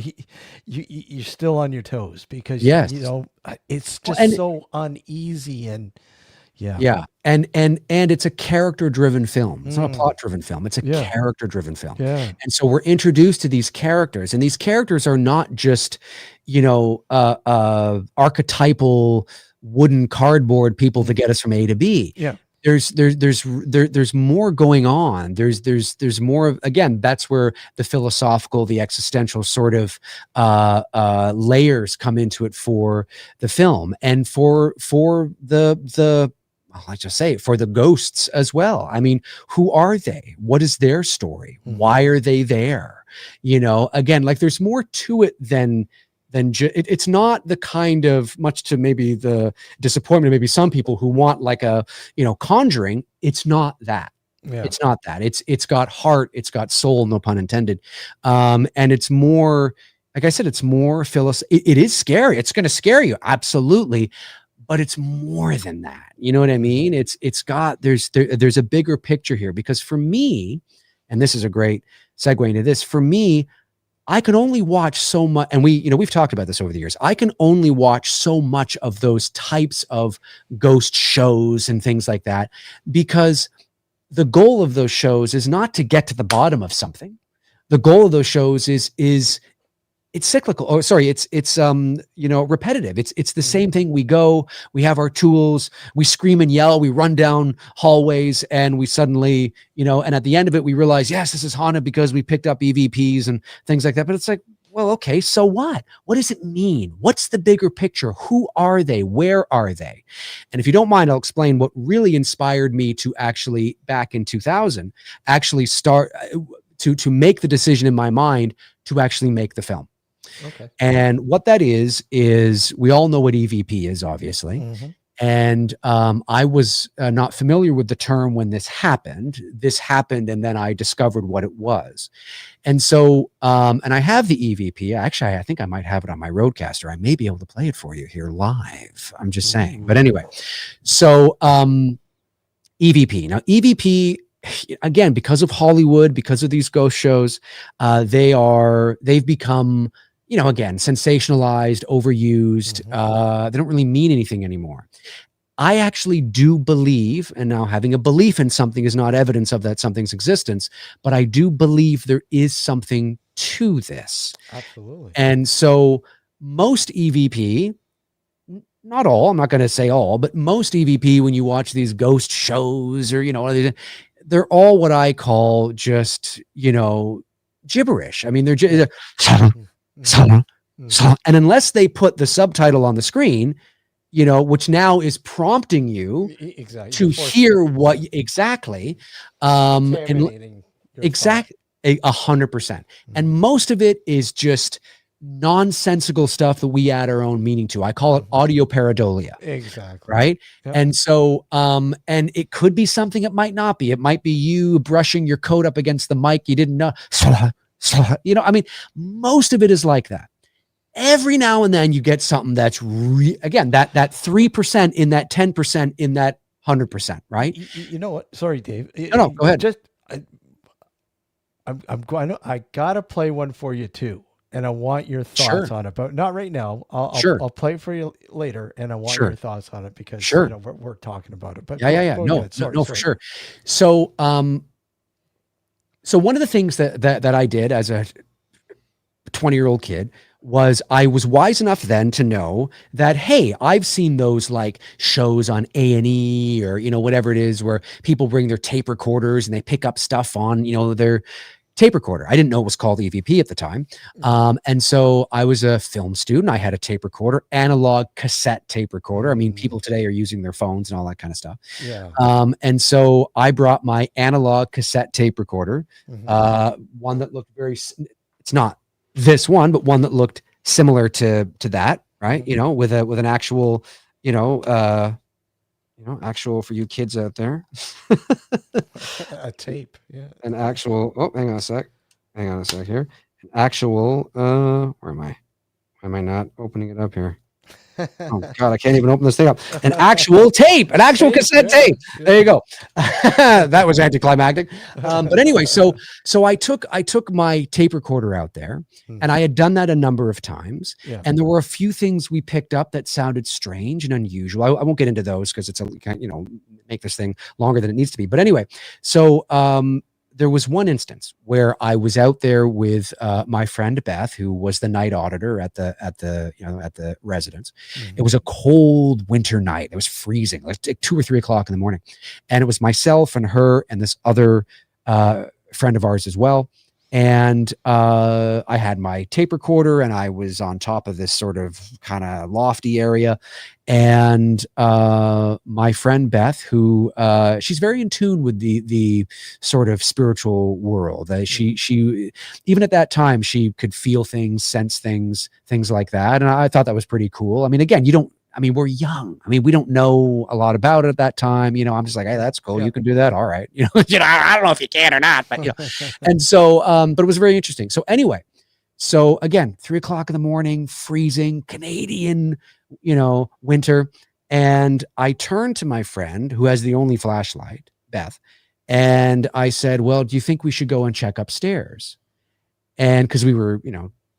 Speaker 3: You're still on your toes because it's just so uneasy and. Yeah.
Speaker 1: And it's a character-driven film. It's not a plot-driven film. It's a character-driven film.
Speaker 3: Yeah.
Speaker 1: And so we're introduced to these characters, and these characters are not just, archetypal wooden cardboard people to get us from A to B.
Speaker 3: Yeah.
Speaker 1: There's more going on. There's more of, again, that's where the philosophical, the existential sort of layers come into it for the film, and for the let's just say for the ghosts as well. I mean, who are they? What is their story? Why are they there? Again, like there's more to it than it's not the kind of, much to maybe the disappointment of maybe some people who want like a, Conjuring. It's not that. Yeah. It's not that. It's got heart. It's got soul, no pun intended. And it's more, like I said, it's more it is scary. It's going to scare you. Absolutely. But it's more than that. You know what I mean? There's a bigger picture here, because for me, and this is a great segue into this, for me, I can only watch so much, and we've talked about this over the years. I can only watch so much of those types of ghost shows and things like that, because the goal of those shows is not to get to the bottom of something. The goal of those shows is it's cyclical. Oh, sorry. It's repetitive. It's the same thing. We have our tools, we scream and yell, we run down hallways, and we suddenly, and at the end of it, we realize, yes, this is haunted because we picked up EVPs and things like that. But it's like, well, okay, so what? What does it mean? What's the bigger picture? Who are they? Where are they? And if you don't mind, I'll explain what really inspired me to actually, back in 2000, actually start to make the decision in my mind to actually make the film.
Speaker 3: Okay.
Speaker 1: And what that is we all know what EVP is, obviously. Mm-hmm. And I was not familiar with the term when this happened. And then I discovered what it was. And so, and I have the EVP. Actually, I think I might have it on my Rodecaster. I may be able to play it for you here live. I'm just saying. But anyway, so EVP. Now, EVP, again, because of Hollywood, because of these ghost shows, they've become, again, sensationalized, overused. They don't really mean anything anymore. I actually do believe, and now having a belief in something is not evidence of that something's existence, but I do believe there is something to this.
Speaker 3: Absolutely.
Speaker 1: And so most EVP, not all, I'm not going to say all, but most EVP, when you watch these ghost shows or, they're all what I call just, gibberish. I mean, they're and unless they put the subtitle on the screen, which now is prompting you to hear what exactly, and exactly 100%. And most of it is just nonsensical stuff that we add our own meaning to. I call it audio pareidolia.
Speaker 3: Exactly.
Speaker 1: Right.
Speaker 3: Yep.
Speaker 1: And so, and it could be something, it might not be. It might be you brushing your coat up against the mic. You didn't know, you know, I mean, most of it is like that. Every now and then you get something that's again, that 3% in that 10% in that 100%, right?
Speaker 3: You know what? Sorry, Dave.
Speaker 1: No, go ahead.
Speaker 3: I gotta play one for you too, and I want your thoughts on it, but not right now. I'll play it for you later, and I want your thoughts on it because you know, we're talking about it. But
Speaker 1: yeah. No, for sure. So, so one of the things that I did as a 20-year-old kid was I was wise enough then to know that, hey, I've seen those like shows on A&E or, you know, whatever it is, where people bring their tape recorders and they pick up stuff on, you know, their tape recorder. I didn't know it was called EVP at the time. And so I was a film student. I had a tape recorder, analog cassette tape recorder. I mean, people today are using their phones and all that kind of stuff.
Speaker 3: Yeah.
Speaker 1: And so I brought my analog cassette tape recorder, one that looked it's not this one, but one that looked similar to that, right? You know, with an actual, actual for you kids out there,
Speaker 3: a tape,
Speaker 1: an actual. Oh, hang on a sec here. An actual. Where am I? Why am I not opening it up here? Oh God, I can't even open this thing up. An actual tape, an actual cassette tape. There you go. That was anticlimactic. But anyway, so I took my tape recorder out there, and I had done that a number of times. Yeah. And there were a few things we picked up that sounded strange and unusual. I won't get into those because it's make this thing longer than it needs to be. But anyway, so there was one instance where I was out there with my friend Beth, who was the night auditor at the residence. It was a cold winter night. It was freezing, like 2 or 3 o'clock in the morning, and it was myself and her and this other friend of ours as well. And I had my tape recorder, and I was on top of this sort of kind of lofty area. And my friend Beth, who she's very in tune with the sort of spiritual world. She even at that time, she could feel things, sense things like that. And I thought that was pretty cool. I mean, again, we're young. I mean, we don't know a lot about it at that time. You know, I'm just like, hey, that's cool. Yeah. You can do that. All right. I don't know if you can or not, but and so, but it was very interesting. So anyway, so again, 3 o'clock in the morning, freezing Canadian, winter. And I turned to my friend who has the only flashlight, Beth. And I said, well, do you think we should go and check upstairs? And cause we were,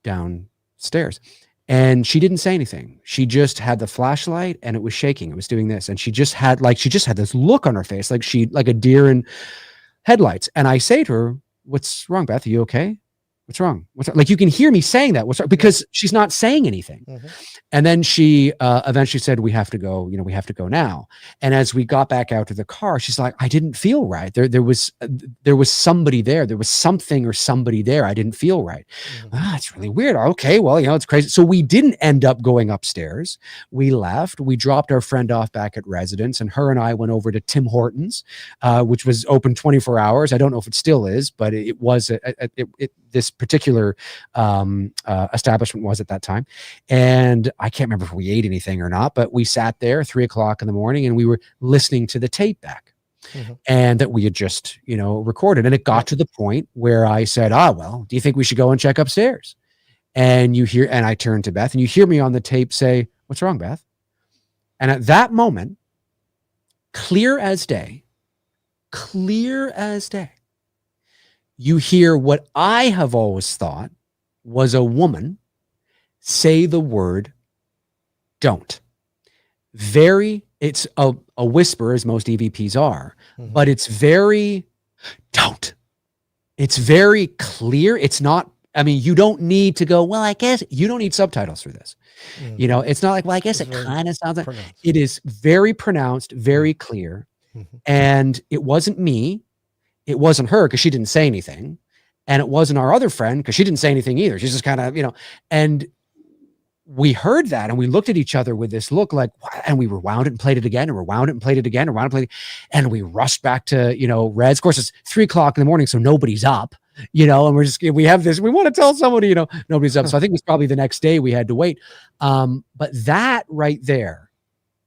Speaker 1: downstairs. And she didn't say anything. She just had the flashlight and it was shaking. It was doing this. And she just had this look on her face, like a deer in headlights. And I say to her, what's wrong, Beth? Are you okay? What's wrong? Like, you can hear me saying that. What's wrong? Because she's not saying anything. And then she eventually said, we have to go, we have to go now. And as we got back out to the car, she's like, I didn't feel right. There was somebody there. There was something or somebody there. I didn't feel right. It's really weird. Okay, well, it's crazy. So we didn't end up going upstairs. We left. We dropped our friend off back at residence, and her and I went over to Tim Hortons, which was open 24 hours. I don't know if it still is, but it was this particular establishment was at that time. And I can't remember if we ate anything or not, but we sat there 3 o'clock in the morning and we were listening to the tape back and that we had just, recorded. And it got to the point where I said, well, do you think we should go and check upstairs? And I turned to Beth and you hear me on the tape say, what's wrong, Beth? And at that moment, clear as day, you hear what I have always thought was a woman say the word don't. It's a whisper, as most EVPs are, but it's very don't. It's very clear. It's not, you don't need to go, well, I guess you don't need subtitles for this. It's not like, well, I guess it kind of sounds like it is very pronounced, very clear. And it wasn't me. It wasn't her because she didn't say anything. And it wasn't our other friend because she didn't say anything either. She's just kind of, and we heard that and we looked at each other with this look like, what? And we rewound it and played it again and rewound it and played it again and rewound it and played it. And we rushed back to, Reds. Of course, it's 3 o'clock in the morning, so nobody's up. and we have this, we want to tell somebody, nobody's up. So I think it was probably the next day we had to wait. But that right there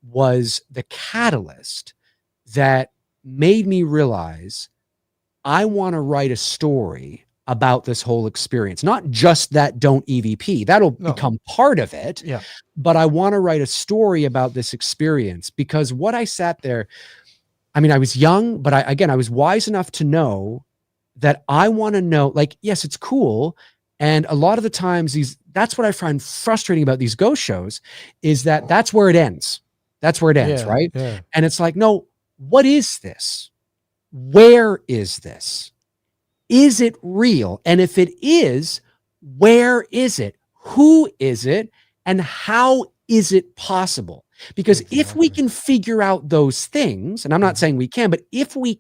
Speaker 1: was the catalyst that made me realize I want to write a story about this whole experience, not just that don't EVP. That'll become part of it.
Speaker 3: Yeah.
Speaker 1: But I want to write a story about this experience, because what I sat there, I mean, I was young, but I was wise enough to know that I want to know, like, yes, it's cool. And a lot of the times that's what I find frustrating about these ghost shows, is that that's where it ends. That's where it ends. Right.
Speaker 3: Yeah.
Speaker 1: And it's like, no, what is this? Where is this? Is it real? And if it is, where is it? Who is it? And how is it possible? Because if we can figure out those things, and I'm not saying we can, but if we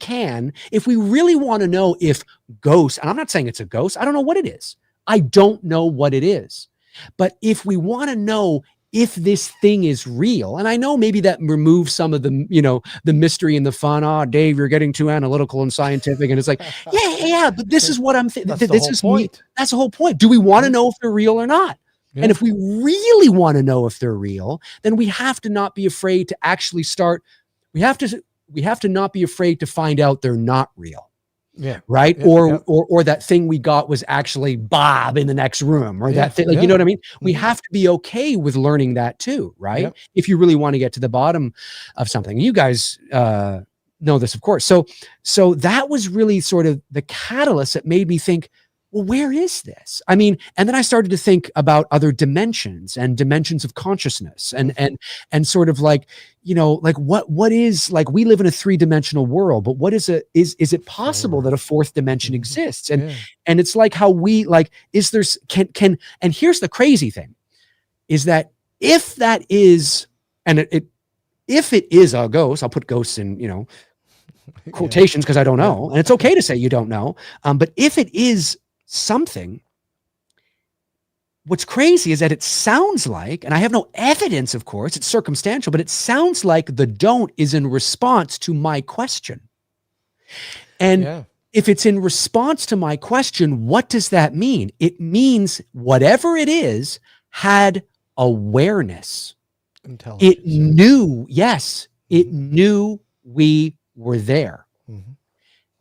Speaker 1: really want to know if ghosts, and I'm not saying it's a ghost, I don't know what it is. I don't know what it is. But if we want to know if this thing is real, and I know maybe that removes some of the, the mystery and the fun. Oh, Dave, you're getting too analytical and scientific. And it's like, yeah, but this is what I'm thinking. This is me. That's the whole point. Do we want to know if they're real or not? Yeah. And if we really want to know if they're real, then we have to not be afraid to actually start. We have to not be afraid to find out they're not real.
Speaker 3: Yeah.
Speaker 1: Right. Yeah, or that thing we got was actually Bob in the next room, or that thing, you know what I mean? We have to be okay with learning that too. Right. Yep. If you really want to get to the bottom of something, you guys know this, of course. So that was really sort of the catalyst that made me think, well, where is this? I mean, and then I started to think about other dimensions and dimensions of consciousness, and sort of like, like what is, like, we live in a 3-dimensional world, but what is it possible that a 4th dimension exists? And it's like how we, like, is there, and here's the crazy thing, is that if that is, and if it is a ghost, I'll put ghosts in, quotations, because I don't know. And it's okay to say you don't know. But if it is something, what's crazy is that it sounds like, and I have no evidence, of course, it's circumstantial, but it sounds like the don't is in response to my question. And if it's in response to my question, what does that mean? It means whatever it is had awareness.
Speaker 3: Intelligence.
Speaker 1: It knew, it knew we were there.
Speaker 3: Mm-hmm.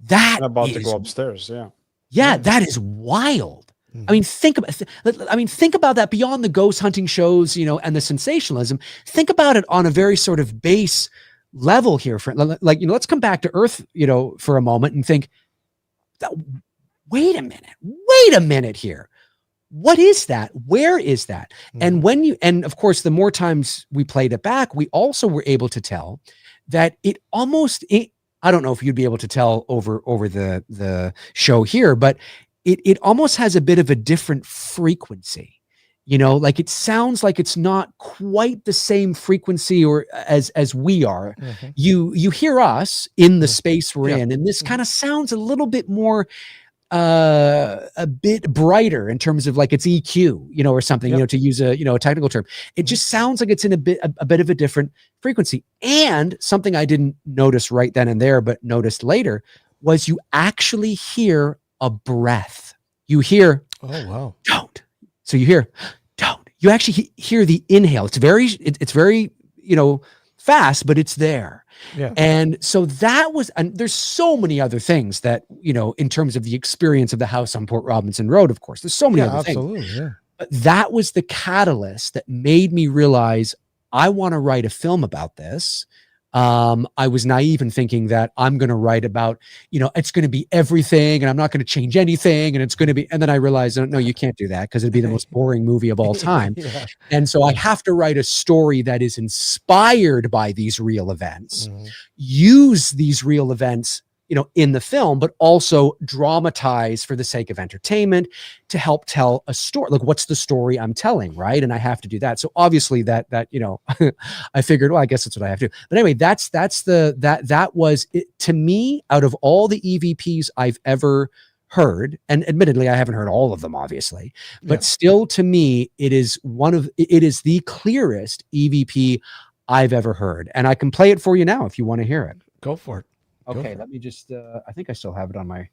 Speaker 2: That is about to go upstairs.
Speaker 1: Yeah, that is wild. Mm-hmm. I mean, think about that beyond the ghost hunting shows, and the sensationalism. Think about it on a very sort of base level here. Let's come back to Earth, for a moment and think, wait a minute here. What is that? Where is that? Mm-hmm. And of course, the more times we played it back, we also were able to tell that I don't know if you'd be able to tell over the show here, but it almost has a bit of a different frequency, like it sounds like it's not quite the same frequency or as we are. Mm-hmm. You hear us in the space we're in, and this kind of sounds a little bit more, a bit brighter in terms of like its EQ, or something, to use a technical term. It just sounds like it's in a bit of a different frequency. And something I didn't notice right then and there, but noticed later, was you actually hear a breath. You hear,
Speaker 3: oh wow,
Speaker 1: don't. So you hear, don't. You actually hear the inhale. It's very, fast, but it's there.
Speaker 3: Yeah.
Speaker 1: And so that was, and there's so many other things that, in terms of the experience of the house on Port Robinson Road, of course, there's so many other things.
Speaker 3: Yeah.
Speaker 1: But that was the catalyst that made me realize I want to write a film about this. I was naive in thinking that I'm going to write about, it's going to be everything and I'm not going to change anything. And it's going to be, and then I realized, no, you can't do that because it'd be the most boring movie of all time. And so I have to write a story that is inspired by these real events, use these real events, in the film, but also dramatize for the sake of entertainment to help tell a story. Like, what's the story I'm telling, right? And I have to do that. So obviously that I figured, well, I guess that's what I have to do. But anyway, that was it, to me, out of all the EVPs I've ever heard, and admittedly, I haven't heard all of them, obviously, but still, to me, it is the clearest EVP I've ever heard. And I can play it for you now if you want to hear it.
Speaker 3: Go for it.
Speaker 1: Okay, let me just, I think I still have it on my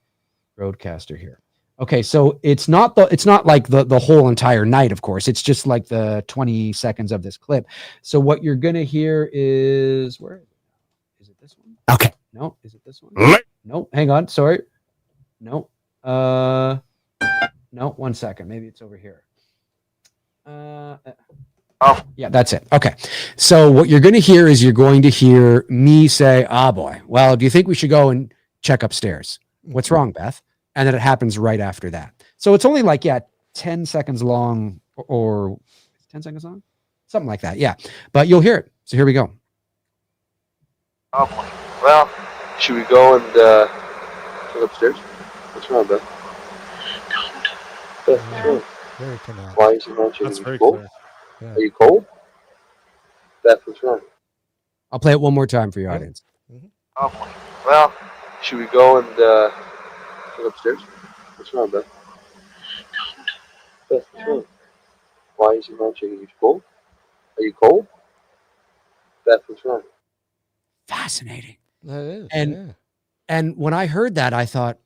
Speaker 1: Roadcaster here. Okay, so it's not like the whole entire night, of course. It's just like the 20 seconds of this clip. So what you're gonna hear is where is it this one? Okay. No, is it this one? No, hang on. Sorry. No. No, 1 second. Maybe it's over here. Yeah, that's it. Okay. So what you're gonna hear is you're going to hear me say, "Ah, boy. Well, do you think we should go and check upstairs? What's wrong, Beth?" And then it happens right after that. So it's only like, 10 seconds long or 10 seconds long, something like that. Yeah. But you'll hear it. So here we go.
Speaker 4: Oh boy. Well, should we go and check upstairs? What's wrong, Beth? Don't. Beth, what's wrong?
Speaker 3: Very pronounced.
Speaker 4: Why is he not checking?
Speaker 2: That's very
Speaker 4: cold?
Speaker 2: clear.
Speaker 3: Yeah.
Speaker 4: Are you cold? Beth, what's wrong?
Speaker 1: I'll play it one more time for your audience.
Speaker 4: Oh boy. Well, should we go and check upstairs? What's wrong, Beth? Beth, what's wrong? Why is he not checking? You cold? Are you cold? Beth, what's wrong?
Speaker 1: Fascinating.
Speaker 3: That is.
Speaker 1: And when I heard that, I thought,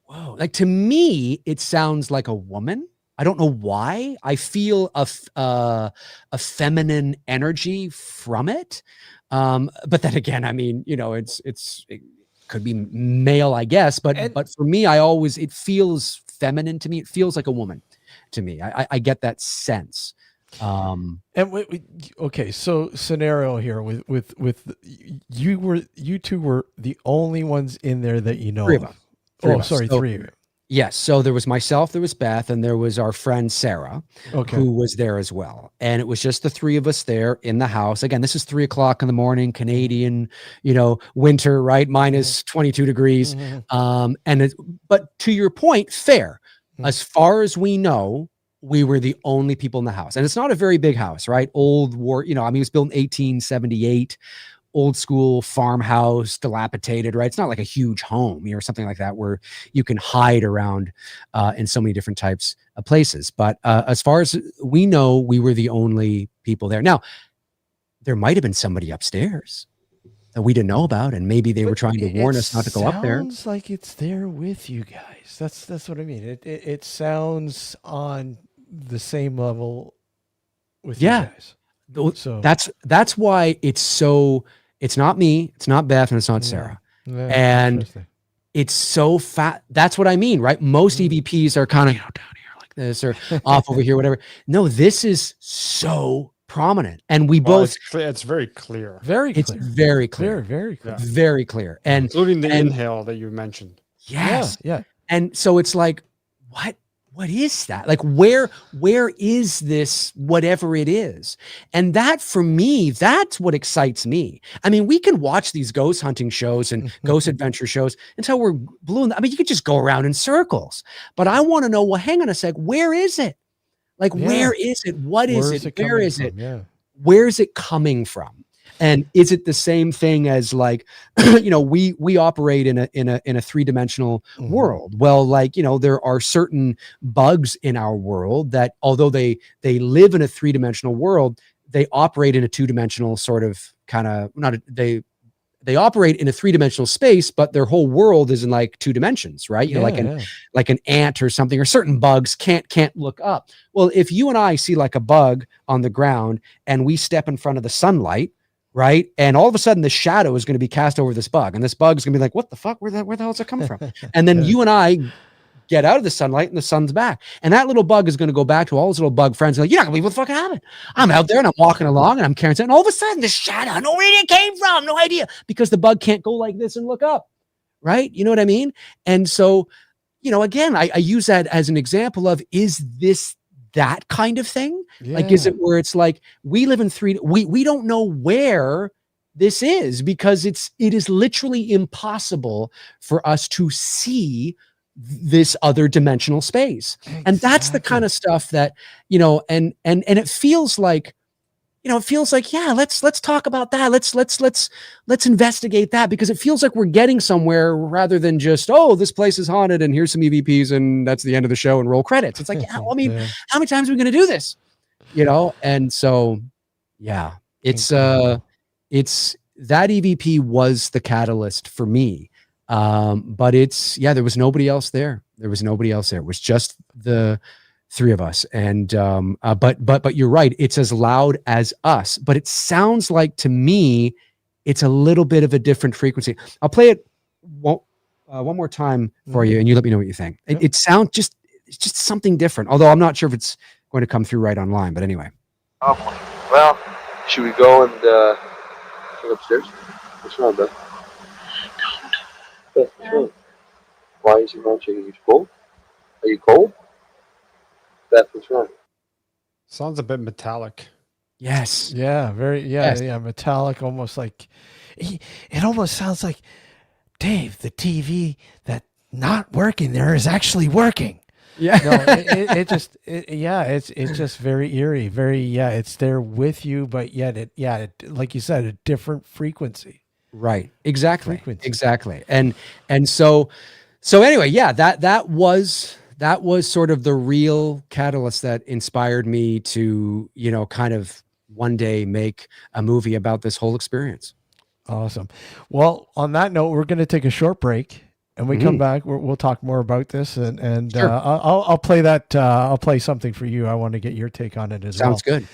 Speaker 1: whoa, like to me, it sounds like a woman. I don't know why. I feel a feminine energy from it. But then again, I mean, it could be male, I guess. But for me, it feels feminine to me. It feels like a woman to me. I get that sense.
Speaker 3: Okay, so scenario here with you two were the only ones in there that you know.
Speaker 1: Three of us.
Speaker 3: Three of you.
Speaker 1: Yes. So there was myself, there was Beth, and there was our friend Sarah,
Speaker 3: Okay.
Speaker 1: who was there as well. And it was just the three of us there in the house. Again, this is 3 o'clock in the morning, Canadian, winter, right? Minus 22 degrees. But to your point, fair. As far as we know, we were the only people in the house. And it's not a very big house, right? Old war, it was built in 1878. Old school farmhouse, dilapidated, right? It's not like a huge home or something like that where you can hide around in so many different types of places. But as far as we know, we were the only people there. Now, there might have been somebody upstairs that we didn't know about, and maybe they were trying to warn us not to go up there.
Speaker 3: It sounds like it's there with you guys. That's what I mean. It sounds on the same level with you guys. So
Speaker 1: that's why it's not me, it's not Beth, and it's not Sarah. And it's so fat. That's what I mean, right? Most EVPs are kind of down here like this or off over here, whatever. No, this is so prominent. And we both
Speaker 2: it's very clear.
Speaker 1: It's very clear.
Speaker 3: Very clear.
Speaker 2: Yeah.
Speaker 1: Very clear. And
Speaker 2: including the inhale that you mentioned.
Speaker 1: Yes.
Speaker 3: Yeah.
Speaker 1: And so it's like, what is that? Like, where is this, whatever it is? And that, for me, that's what excites me. I mean, we can watch these ghost hunting shows and ghost adventure shows until we're blue. You could just go around in circles. But I want to know, well, hang on a sec. Where is it? Like, where is it? What is it? Where is it?
Speaker 3: Yeah.
Speaker 1: Where is it coming from? And is it the same thing as like, we operate in a three-dimensional world? Well, there are certain bugs in our world that, although they live in a three-dimensional world, they operate in a two-dimensional sort of they operate in a three-dimensional space, but their whole world is in like 2 dimensions, right? Like an ant or something, or certain bugs can't look up. Well, if you and I see like a bug on the ground and we step in front of the sunlight, right? And all of a sudden the shadow is going to be cast over this bug, and this bug is going to be like, what the fuck? Where the hell is it coming from? And then you and I get out of the sunlight and the sun's back. And that little bug is going to go back to all his little bug friends. Like, you're not gonna believe what the fuck happened. I'm out there and I'm walking along and I'm carrying something. And all of a sudden the shadow, I know where it came from. No idea. Because the bug can't go like this and look up. Right? You know what I mean? And so, again, I use that as an example of, is this that kind of thing? Like, is it where it's like, we live in we don't know where this is, because it is literally impossible for us to see this other dimensional space. Exactly. And that's the kind of stuff that, and it feels like, yeah, let's talk about that. Let's investigate that, because it feels like we're getting somewhere rather than just, oh, this place is haunted and here's some EVPs and that's the end of the show and roll credits. It's like, yeah, well, I mean, how many times are we going to do this? And so, yeah, it's that EVP was the catalyst for me. But there was nobody else there. There was nobody else there. It was just the three of us. And but you're right. It's as loud as us, but it sounds like to me, it's a little bit of a different frequency. I'll play it one more time for you, and you let me know what you think.
Speaker 3: Yep.
Speaker 1: It sounds it's just something different. Although I'm not sure if it's going to come through right online. But anyway.
Speaker 4: Well, should we go and go upstairs? What's wrong, Beth? Beth, what's wrong? Why is your mom shaking? You cold? Are you cold? Beth, what's wrong?
Speaker 2: Sounds a bit metallic.
Speaker 1: Yes.
Speaker 3: Yeah. Very. Yeah. Yes. Yeah. Metallic. Almost like. It almost sounds like, Dave, the TV that's not working there is actually working.
Speaker 1: Yeah.
Speaker 3: No, it's just very eerie. It's there with you, but yet it, like you said, a different frequency.
Speaker 1: Right. Exactly. Exactly. And so anyway, that was sort of the real catalyst that inspired me to, kind of one day make a movie about this whole experience.
Speaker 3: Awesome. Well, on that note, we're going to take a short break. And we come back, we'll talk more about this, and
Speaker 1: sure.
Speaker 3: I'll play that. I'll play something for you. I want to get your take on it as well.
Speaker 1: Sounds good.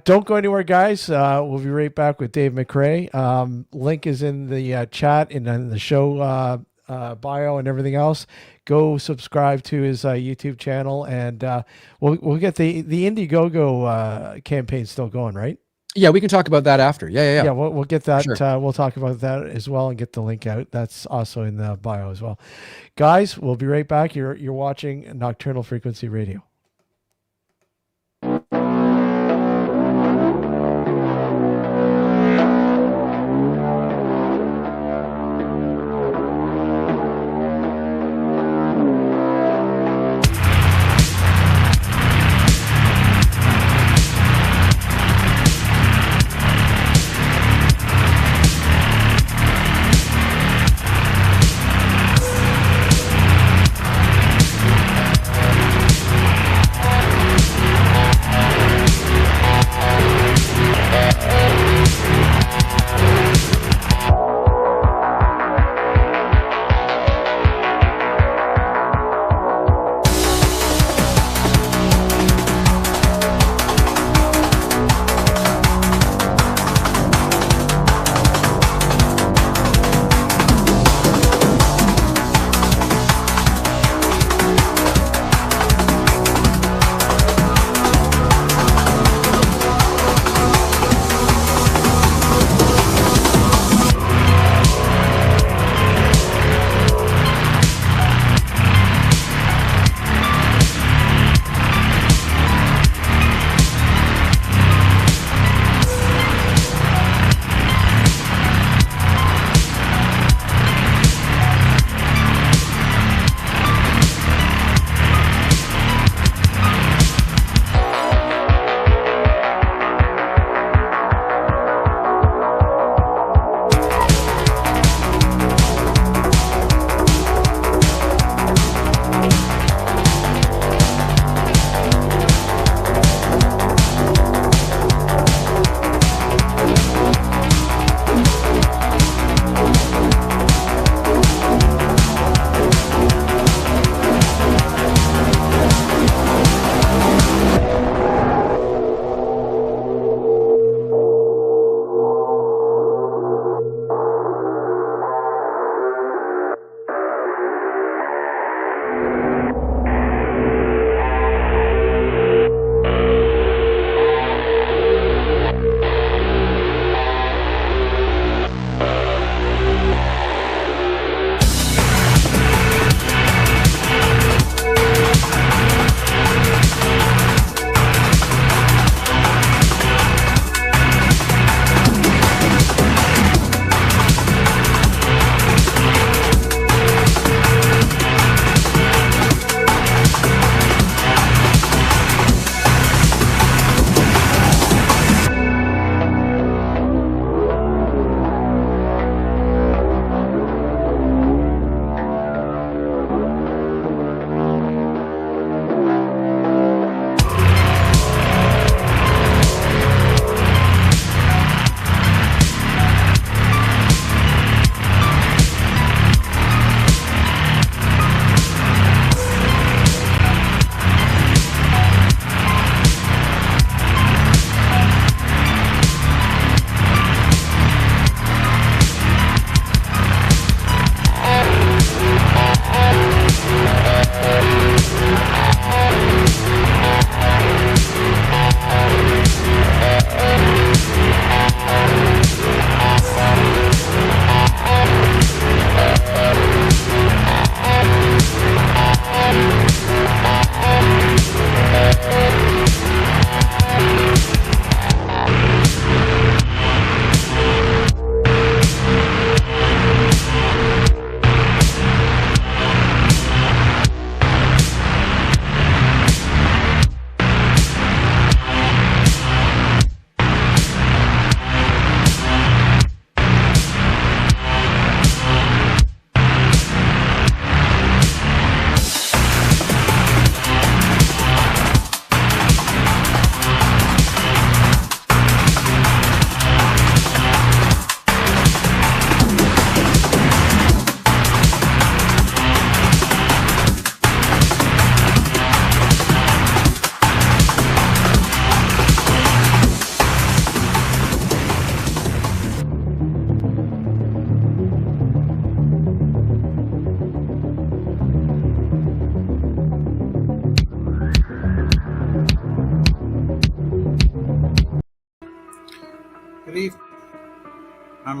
Speaker 3: Don't go anywhere, guys. We'll be right back with Dave McRae. Link is in the chat and in the show bio and everything else. Go subscribe to his YouTube channel, and we'll get the Indiegogo campaign still going, right?
Speaker 1: Yeah, we can talk about that after. Yeah.
Speaker 3: Yeah, we'll get that.
Speaker 1: Sure.
Speaker 3: We'll talk about that as well and get the link out. That's also in the bio as well. Guys, we'll be right back. You're watching Nocturnal Frequency Radio.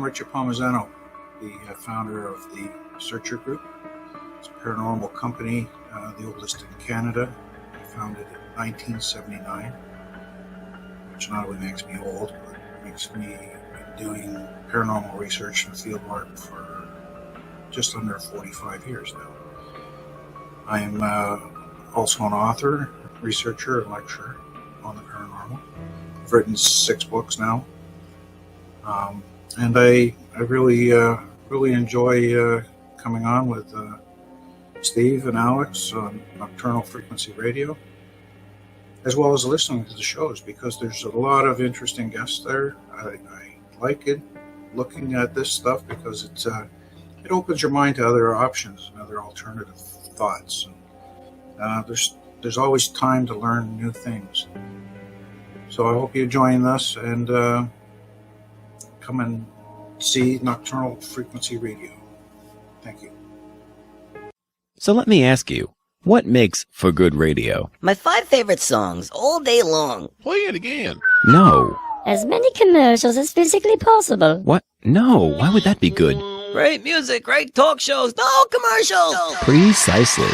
Speaker 5: I'm Richard Palmisano, the founder of the Searcher Group. It's a paranormal company, the oldest in Canada. I founded it in 1979, which not only makes me old, but makes me doing paranormal research and field work for just under 45 years now. I am also an author, researcher, and lecturer on the paranormal. I've written 6 books now. And I really enjoy coming on with Steve and Alex on Nocturnal Frequency Radio, as well as listening to the shows, because there's a lot of interesting guests there. I like it, looking at this stuff, because it opens your mind to other options and other alternative thoughts. And, there's always time to learn new things. So I hope you join us and come and see Nocturnal Frequency Radio. Thank you.
Speaker 6: So let me ask you, what makes for good radio?
Speaker 7: My 5 favorite songs all day long.
Speaker 8: Play it again.
Speaker 6: No.
Speaker 9: As many commercials as physically possible.
Speaker 6: What? No, why would that be good?
Speaker 7: Great music, great talk shows, no commercials.
Speaker 6: Precisely.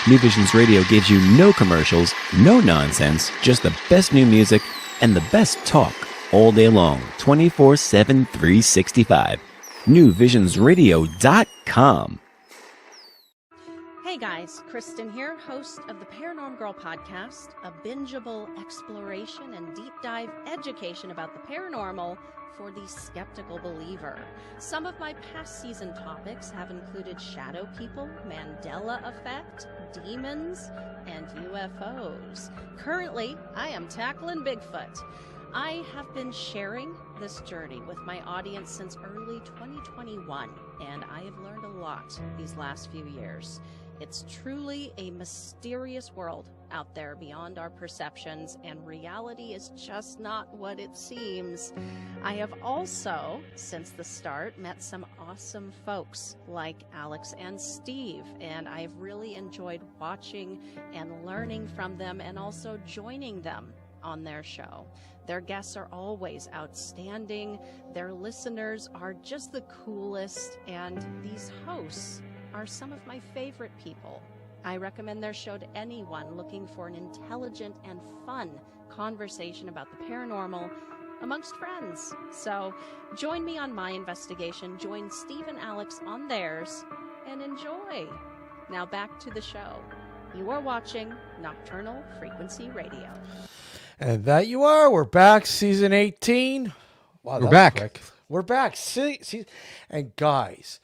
Speaker 6: New Visions Radio gives you no commercials, no nonsense, just the best new music and the best talk all day long, 24/7, 365. NewVisionsRadio.com.
Speaker 10: Hey guys, Kristen here, host of the Paranormal Girl podcast, a bingeable exploration and deep dive education about the paranormal for the skeptical believer. Some of my past season topics have included shadow people, Mandela effect, demons, and UFOs. Currently, I am tackling Bigfoot. I have been sharing this journey with my audience since early 2021, and I have learned a lot these last few years. It's truly a mysterious world out there beyond our perceptions, and reality is just not what it seems. I have also, since the start, met some awesome folks like Alex and Steve, and I've really enjoyed watching and learning from them and also joining them on their show. Their guests are always outstanding, their listeners are just the coolest, and these hosts are some of my favorite people. I recommend their show to anyone looking for an intelligent and fun conversation about the paranormal amongst friends. So join me on my investigation, join Steve and Alex on theirs, and enjoy. Now back to the show. You are watching Nocturnal Frequency Radio.
Speaker 3: And that you are. We're back, season 18. Wow,
Speaker 1: we're back.
Speaker 3: Quick. We're back. And guys,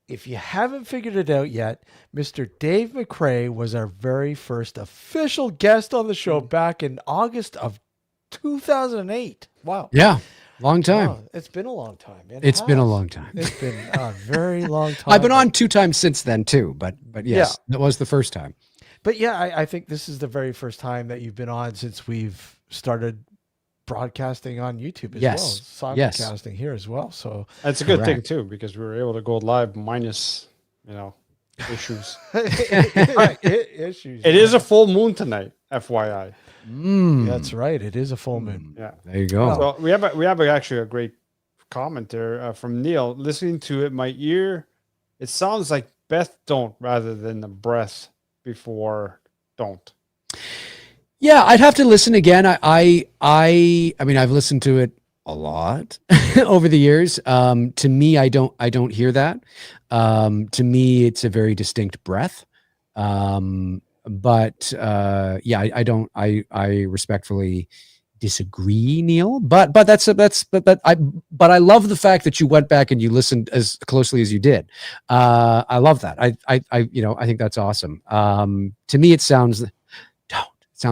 Speaker 3: if you haven't figured it out yet, Mr. Dave McRae was our very first official guest on the show back in August of 2008. Wow.
Speaker 1: Yeah. Long time.
Speaker 3: Wow, it's been a long time.
Speaker 1: It's been a long time.
Speaker 3: It's been a very long time.
Speaker 1: I've been on 2 times since then too, but yes, that was the first time.
Speaker 3: But yeah, I think this is the very first time that you've been on since we've started broadcasting on YouTube as well. Simulcasting here as well. So
Speaker 2: that's a good thing too, because we were able to go live minus, issues.
Speaker 3: Issues.
Speaker 2: It is a full moon tonight, FYI.
Speaker 3: That's right. It is a full moon.
Speaker 2: Yeah.
Speaker 1: There you go.
Speaker 2: So we have actually a great comment there from Neil. Listening to it, my ear, it sounds like Beth don't rather than the breath before don't.
Speaker 1: Yeah, I'd have to listen again. I mean, I've listened to it a lot over the years. To me, I don't hear that. To me, it's a very distinct breath. But yeah, I respectfully disagree, Neil. But I love the fact that you went back and you listened as closely as you did. I love that. I think that's awesome. To me, it sounds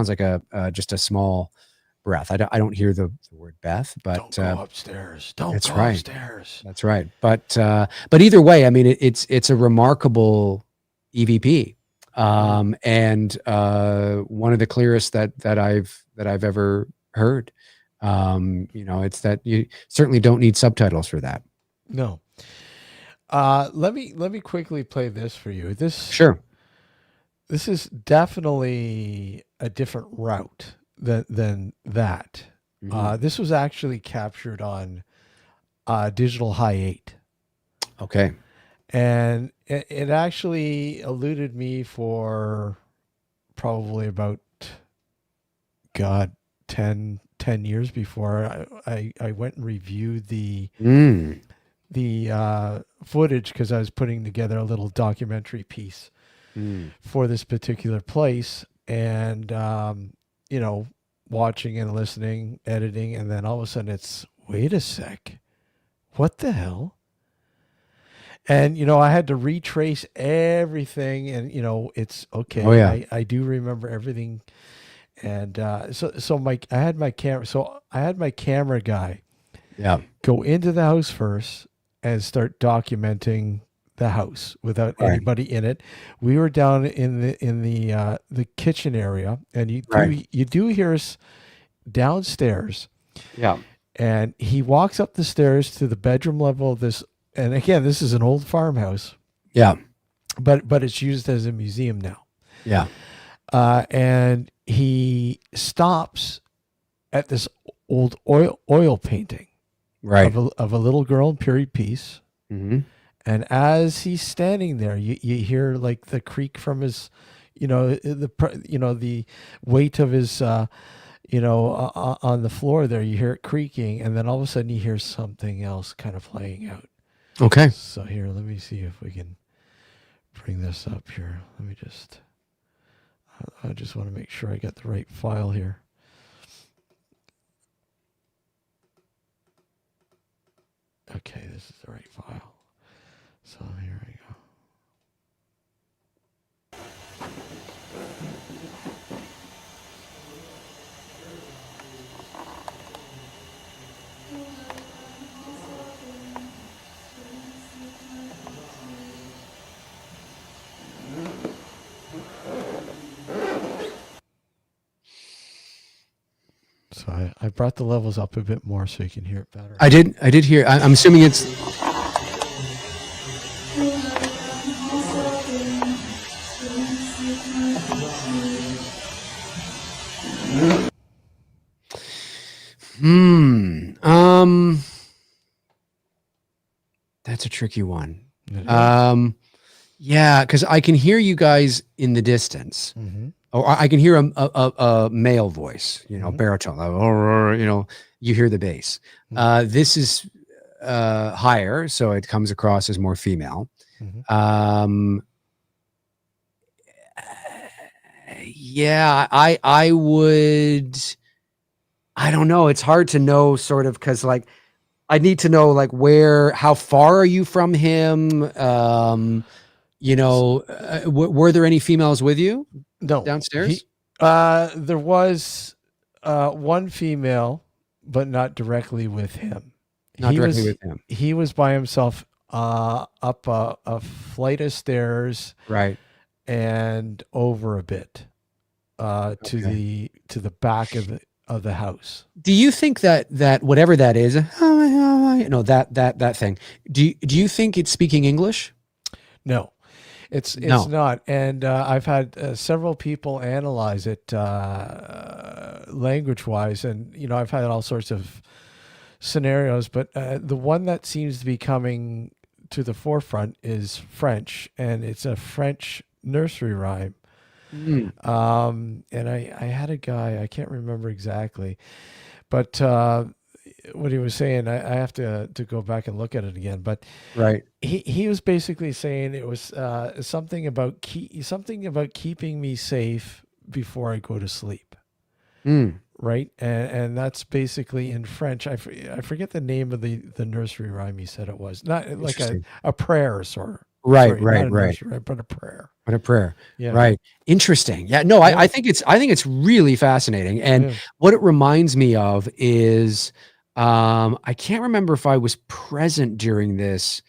Speaker 1: like just a small breath. I don't hear the word Beth, but
Speaker 3: don't go upstairs. Don't go upstairs.
Speaker 1: That's right. But either way, I mean, it's a remarkable EVP. And one of the clearest that I've ever heard. It's that you certainly don't need subtitles for that.
Speaker 3: No. Let me quickly play this for you.
Speaker 1: Sure.
Speaker 3: This is definitely a different route than that. Mm-hmm. This was actually captured on digital high 8.
Speaker 1: Okay.
Speaker 3: And it actually eluded me for probably about, God, 10 years before I went and reviewed the footage, because I was putting together a little documentary piece for this particular place, and you know, watching and listening, editing, and then all of a sudden it's, wait a sec, what the hell? And, you know, I had to retrace everything, and, you know, it's okay.
Speaker 1: Oh, yeah.
Speaker 3: I do remember everything. And so I had my camera guy go into the house first and start documenting the house without anybody in it. We were down in the kitchen area, and you do hear us downstairs.
Speaker 1: Yeah.
Speaker 3: And he walks up the stairs to the bedroom level of this. And again, this is an old farmhouse.
Speaker 1: Yeah.
Speaker 3: But it's used as a museum now.
Speaker 1: Yeah.
Speaker 3: And he stops at this old oil painting,
Speaker 1: right,
Speaker 3: of a little girl in period piece.
Speaker 1: Mm-hmm.
Speaker 3: And as he's standing there, you hear like the creak from his, the weight of his, on the floor there. You hear it creaking, and then all of a sudden you hear something else kind of playing out.
Speaker 1: Okay.
Speaker 3: So here, let me see if we can bring this up here. Let me just. I just want to make sure I got the right file here. Okay, this is the right file. So here we go. So I brought the levels up a bit more so you can hear it better.
Speaker 1: I did hear. I'm assuming it's. That's a tricky one. Yeah, because I can hear you guys in the distance.
Speaker 3: Mm-hmm.
Speaker 1: Or I can hear a male voice, baritone. You hear the bass. This is higher, so it comes across as more female.
Speaker 3: Mm-hmm.
Speaker 1: Yeah, I would. I don't know. It's hard to know, sort of, because like I need to know like how far are you from him? Were there any females with you?
Speaker 3: No,
Speaker 1: downstairs.
Speaker 3: There was one female, but not directly with him.
Speaker 1: With him.
Speaker 3: He was by himself up a flight of stairs,
Speaker 1: right,
Speaker 3: and over a bit to the back of the house.
Speaker 1: Do you think that whatever that is, that thing? Do you think it's speaking English?
Speaker 3: No. It's not, and I've had several people analyze it language-wise, and I've had all sorts of scenarios, but the one that seems to be coming to the forefront is French, and it's a French nursery rhyme. And I had a guy, I can't remember exactly, but what he was saying, I have to go back and look at it again, but
Speaker 1: right,
Speaker 3: he was basically saying it was something about keeping me safe before I go to sleep, right, and that's basically in French. I forget the name of the nursery rhyme he said it was, not like a prayer sort.
Speaker 1: Right,
Speaker 3: but a prayer.
Speaker 1: But a prayer.
Speaker 3: Yeah.
Speaker 1: Right. Interesting. Yeah. No, I think it's really fascinating, and what it reminds me of is. I can't remember if I was present during this.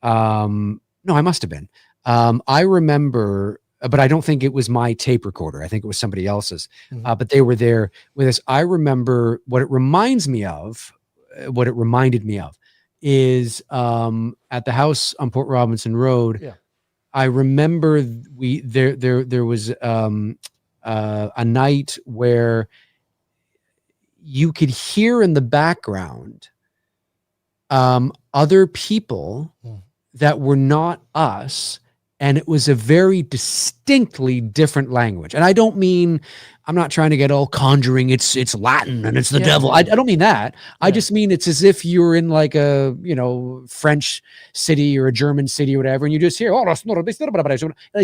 Speaker 1: No, I must have been. I remember, but I don't think it was my tape recorder. I think it was somebody else's. But they were there with us. I remember what it reminded me of is at the house on Port Robinson Road.
Speaker 3: Yeah.
Speaker 1: I remember there was a night where you could hear in the background other people that were not us. And it was a very distinctly different language. And I don't mean, I'm not trying to get all conjuring. It's Latin and it's the devil. I don't mean that. I just mean it's as if you're in like a, French city or a German city or whatever. And you just hear, it's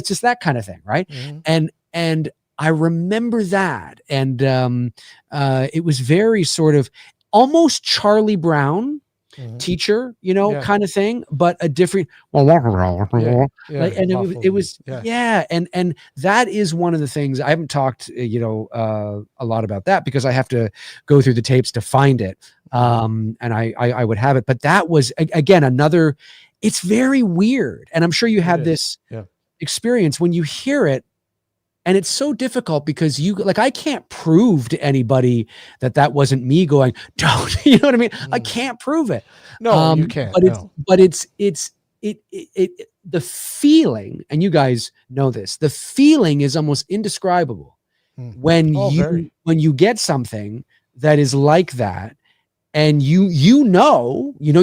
Speaker 1: just that kind of thing. Right. And I remember that. And it was very sort of almost Charlie Brown teacher, kind of thing, but a different, and it was, and that is one of the things I haven't talked, a lot about that because I have to go through the tapes to find it. And I would have it, but that was again, another, it's very weird. And I'm sure you had this experience when you hear it. And it's so difficult because I can't prove to anybody that wasn't me going, don't, you know what I mean? I can't prove it.
Speaker 3: No, you can't.
Speaker 1: But it's the feeling, and you guys know this, the feeling is almost indescribable when you get something that is like that, and you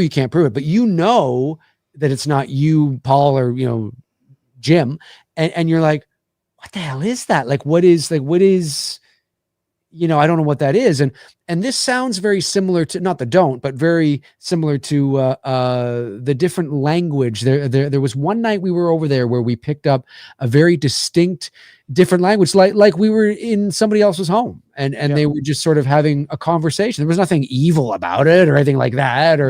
Speaker 1: can't prove it, but that it's not you, Paul, or Jim, and you're like, what the hell is that? What is, I don't know what that is. And this sounds very similar to, not the don't, but very similar to the different language. There was one night we were over there where we picked up a very distinct, different language, like we were in somebody else's home and they were just sort of having a conversation. There was nothing evil about it or anything like that.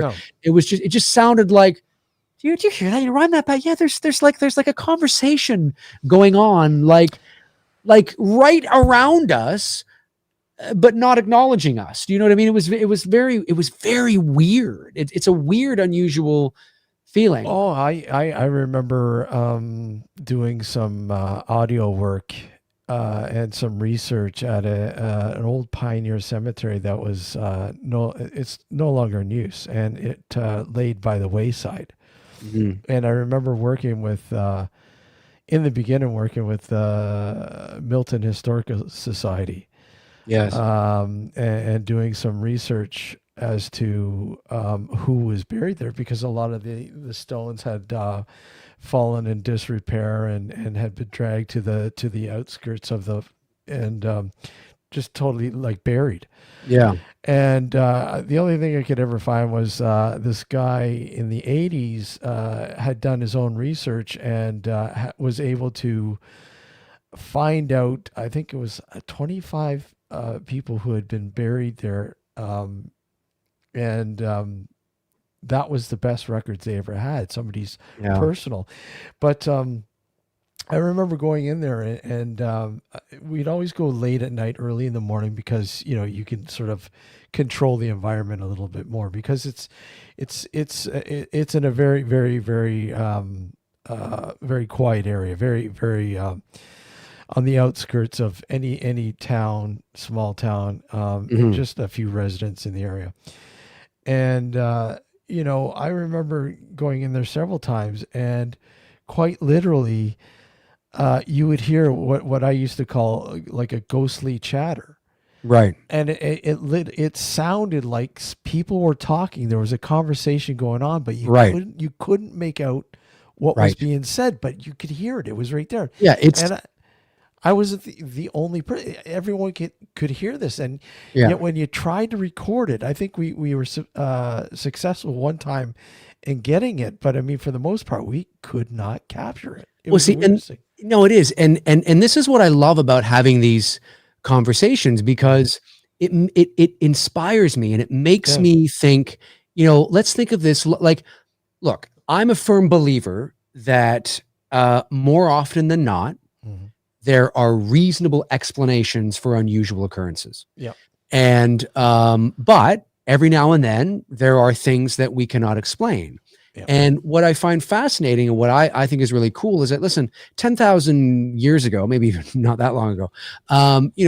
Speaker 1: It just sounded like, did you hear that? You rhyme that back? Yeah, there's like a conversation going on, like right around us, but not acknowledging us. Do you know what I mean? It was very weird. It's a weird, unusual feeling.
Speaker 3: Oh, I remember doing some audio work and some research at an old pioneer cemetery that was it's no longer in use, and it laid by the wayside. And I remember working with, in the beginning, Milton Historical Society.
Speaker 1: Yes.
Speaker 3: And doing some research as to who was buried there, because a lot of the stones had fallen in disrepair and had been dragged to the outskirts of just totally buried.
Speaker 1: Yeah.
Speaker 3: And the only thing I could ever find was this guy in the 80s had done his own research and was able to find out, I think it was 25 people who had been buried there. And that was the best records they ever had, somebody's personal. But I remember going in there and we'd always go late at night, early in the morning, because you can sort of control the environment a little bit more, because it's in a very, very, very very quiet area, very, very on the outskirts of any town, small town, just a few residents in the area. And I remember going in there several times, and quite literally, you would hear what I used to call like a ghostly chatter.
Speaker 1: Right.
Speaker 3: And it sounded like people were talking. There was a conversation going on, but you couldn't make out what was being said, but you could hear it. It was right there.
Speaker 1: Yeah.
Speaker 3: And I wasn't the only person. Everyone could hear this. And yet when you tried to record it, I think we were successful one time in getting it. But I mean, for the most part, we could not capture it.
Speaker 1: No, it is. And this is what I love about having these conversations, because it inspires me and it makes me think, let's think of this. Look, I'm a firm believer that more often than not, there are reasonable explanations for unusual occurrences.
Speaker 3: Yeah.
Speaker 1: And, but every now and then there are things that we cannot explain. Yeah. And what I find fascinating and what I think is really cool is that, listen, 10,000 years ago, maybe even not that long ago,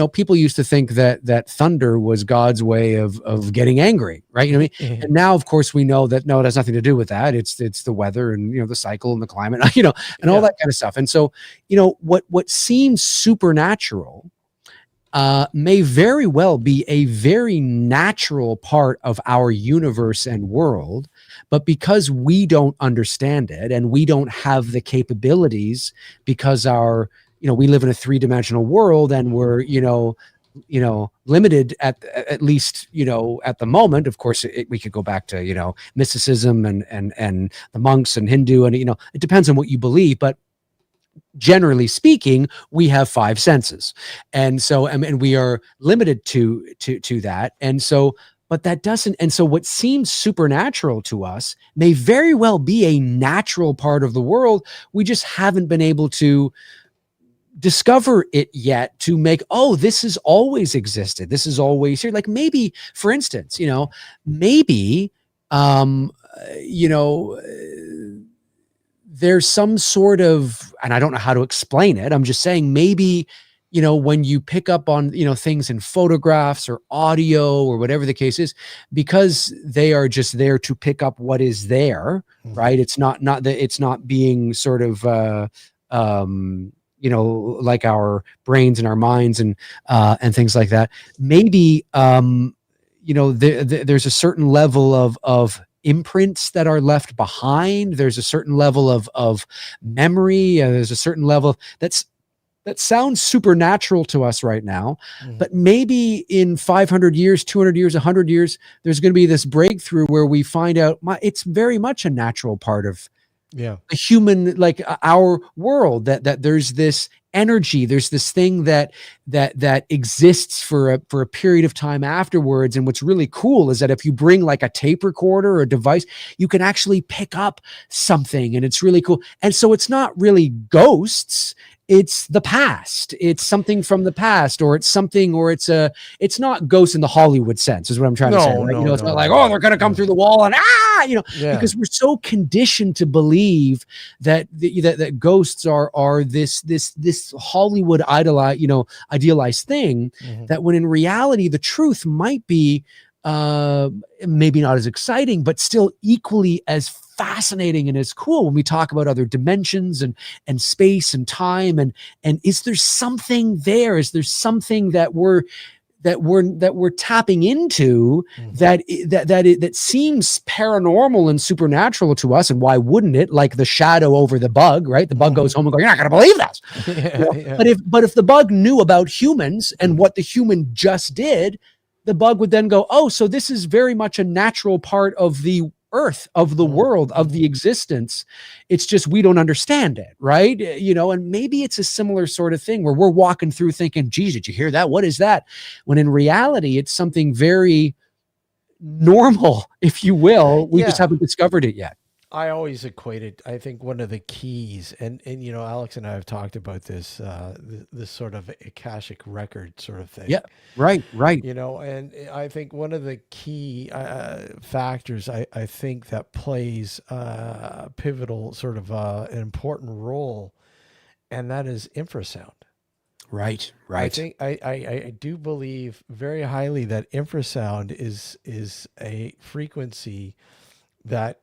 Speaker 1: people used to think that thunder was God's way of getting angry, right? You know what I mean? And now, of course, we know that, no, it has nothing to do with that. It's the weather and, the cycle and the climate, and all that kind of stuff. And so, what seems supernatural may very well be a very natural part of our universe and world, But because we don't understand it and we don't have the capabilities, because we live in a 3-dimensional world, and we're, limited at least, at the moment. Of course, we could go back to, mysticism and the monks and Hindu, and, it depends on what you believe, but generally speaking, we have 5 senses. And so, and we are limited to that. And so, but that doesn't, and so what seems supernatural to us may very well be a natural part of the world. We just haven't been able to discover it yet, to make, this has always existed. This is always here. Like maybe, for instance, maybe, there's some sort of, and I don't know how to explain it. I'm just saying maybe, when you pick up on, things in photographs or audio or whatever the case is, because they are just there to pick up what is there, right? It's not being sort of, like our brains and our minds and things like that. Maybe, there's a certain level of imprints that are left behind. There's a certain level of memory. There's a certain level that sounds supernatural to us right now, but maybe in 500 years, 200 years, 100 years, there's going to be this breakthrough where we find out it's very much a natural part of the human, like our world, that there's this energy, there's this thing that exists for a period of time afterwards. And what's really cool is that if you bring like a tape recorder or a device, you can actually pick up something, and it's really cool. And so it's not really ghosts, it's the past. It's something from the past, or it's not ghosts in the Hollywood sense, is what I'm trying to say. Right? It's not like, they're going to come through the wall and because we're so conditioned to believe that ghosts are this Hollywood idealized thing, that when in reality, the truth might be maybe not as exciting, but still equally as fascinating and as cool when we talk about other dimensions and space and time. And is there something there? Is there something that we're tapping into that seems paranormal and supernatural to us? And why wouldn't it? Like the shadow over the bug, right? The bug goes home and goes, "You're not going to believe this." But if the bug knew about humans and what the human just did, the bug would then go, "Oh, so this is very much a natural part of the earth, of the world, of the existence. It's just we don't understand it," right? And maybe it's a similar sort of thing where we're walking through thinking, "Geez, did you hear that? What is that?" When in reality, it's something very normal, if you will. We just haven't discovered it yet.
Speaker 3: I always equated, I think one of the keys, and Alex and I have talked about this, this sort of Akashic record sort of thing.
Speaker 1: Yeah, right.
Speaker 3: And I think one of the key factors I think that plays a pivotal sort of an important role, and that is infrasound.
Speaker 1: Right.
Speaker 3: I think I do believe very highly that infrasound is a frequency that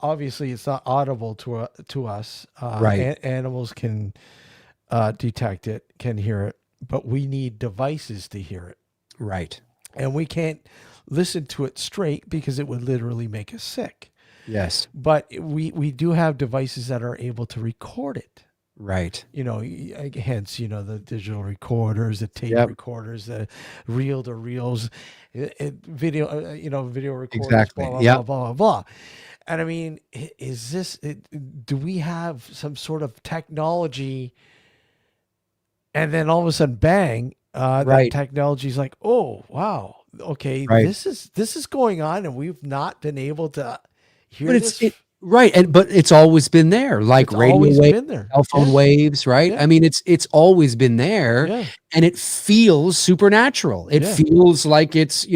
Speaker 3: obviously it's not audible to us.
Speaker 1: Right.
Speaker 3: Animals can detect it, can hear it, but we need devices to hear it.
Speaker 1: Right.
Speaker 3: And we can't listen to it straight because it would literally make us sick.
Speaker 1: Yes.
Speaker 3: But we do have devices that are able to record it.
Speaker 1: Right.
Speaker 3: Hence, the digital recorders, the tape recorders, the reel-to-reels, video, video recorders,
Speaker 1: exactly.
Speaker 3: blah, blah, blah, blah, blah. And I mean, do we have some sort of technology, and then all of a sudden, bang, that technology is like, oh, wow, okay, this is going on, and we've not been able to hear this.
Speaker 1: Right. But it's always been there, like radio waves, cell phone waves, right?
Speaker 3: Yeah.
Speaker 1: I mean, it's always been there, and it feels supernatural. It feels like it's,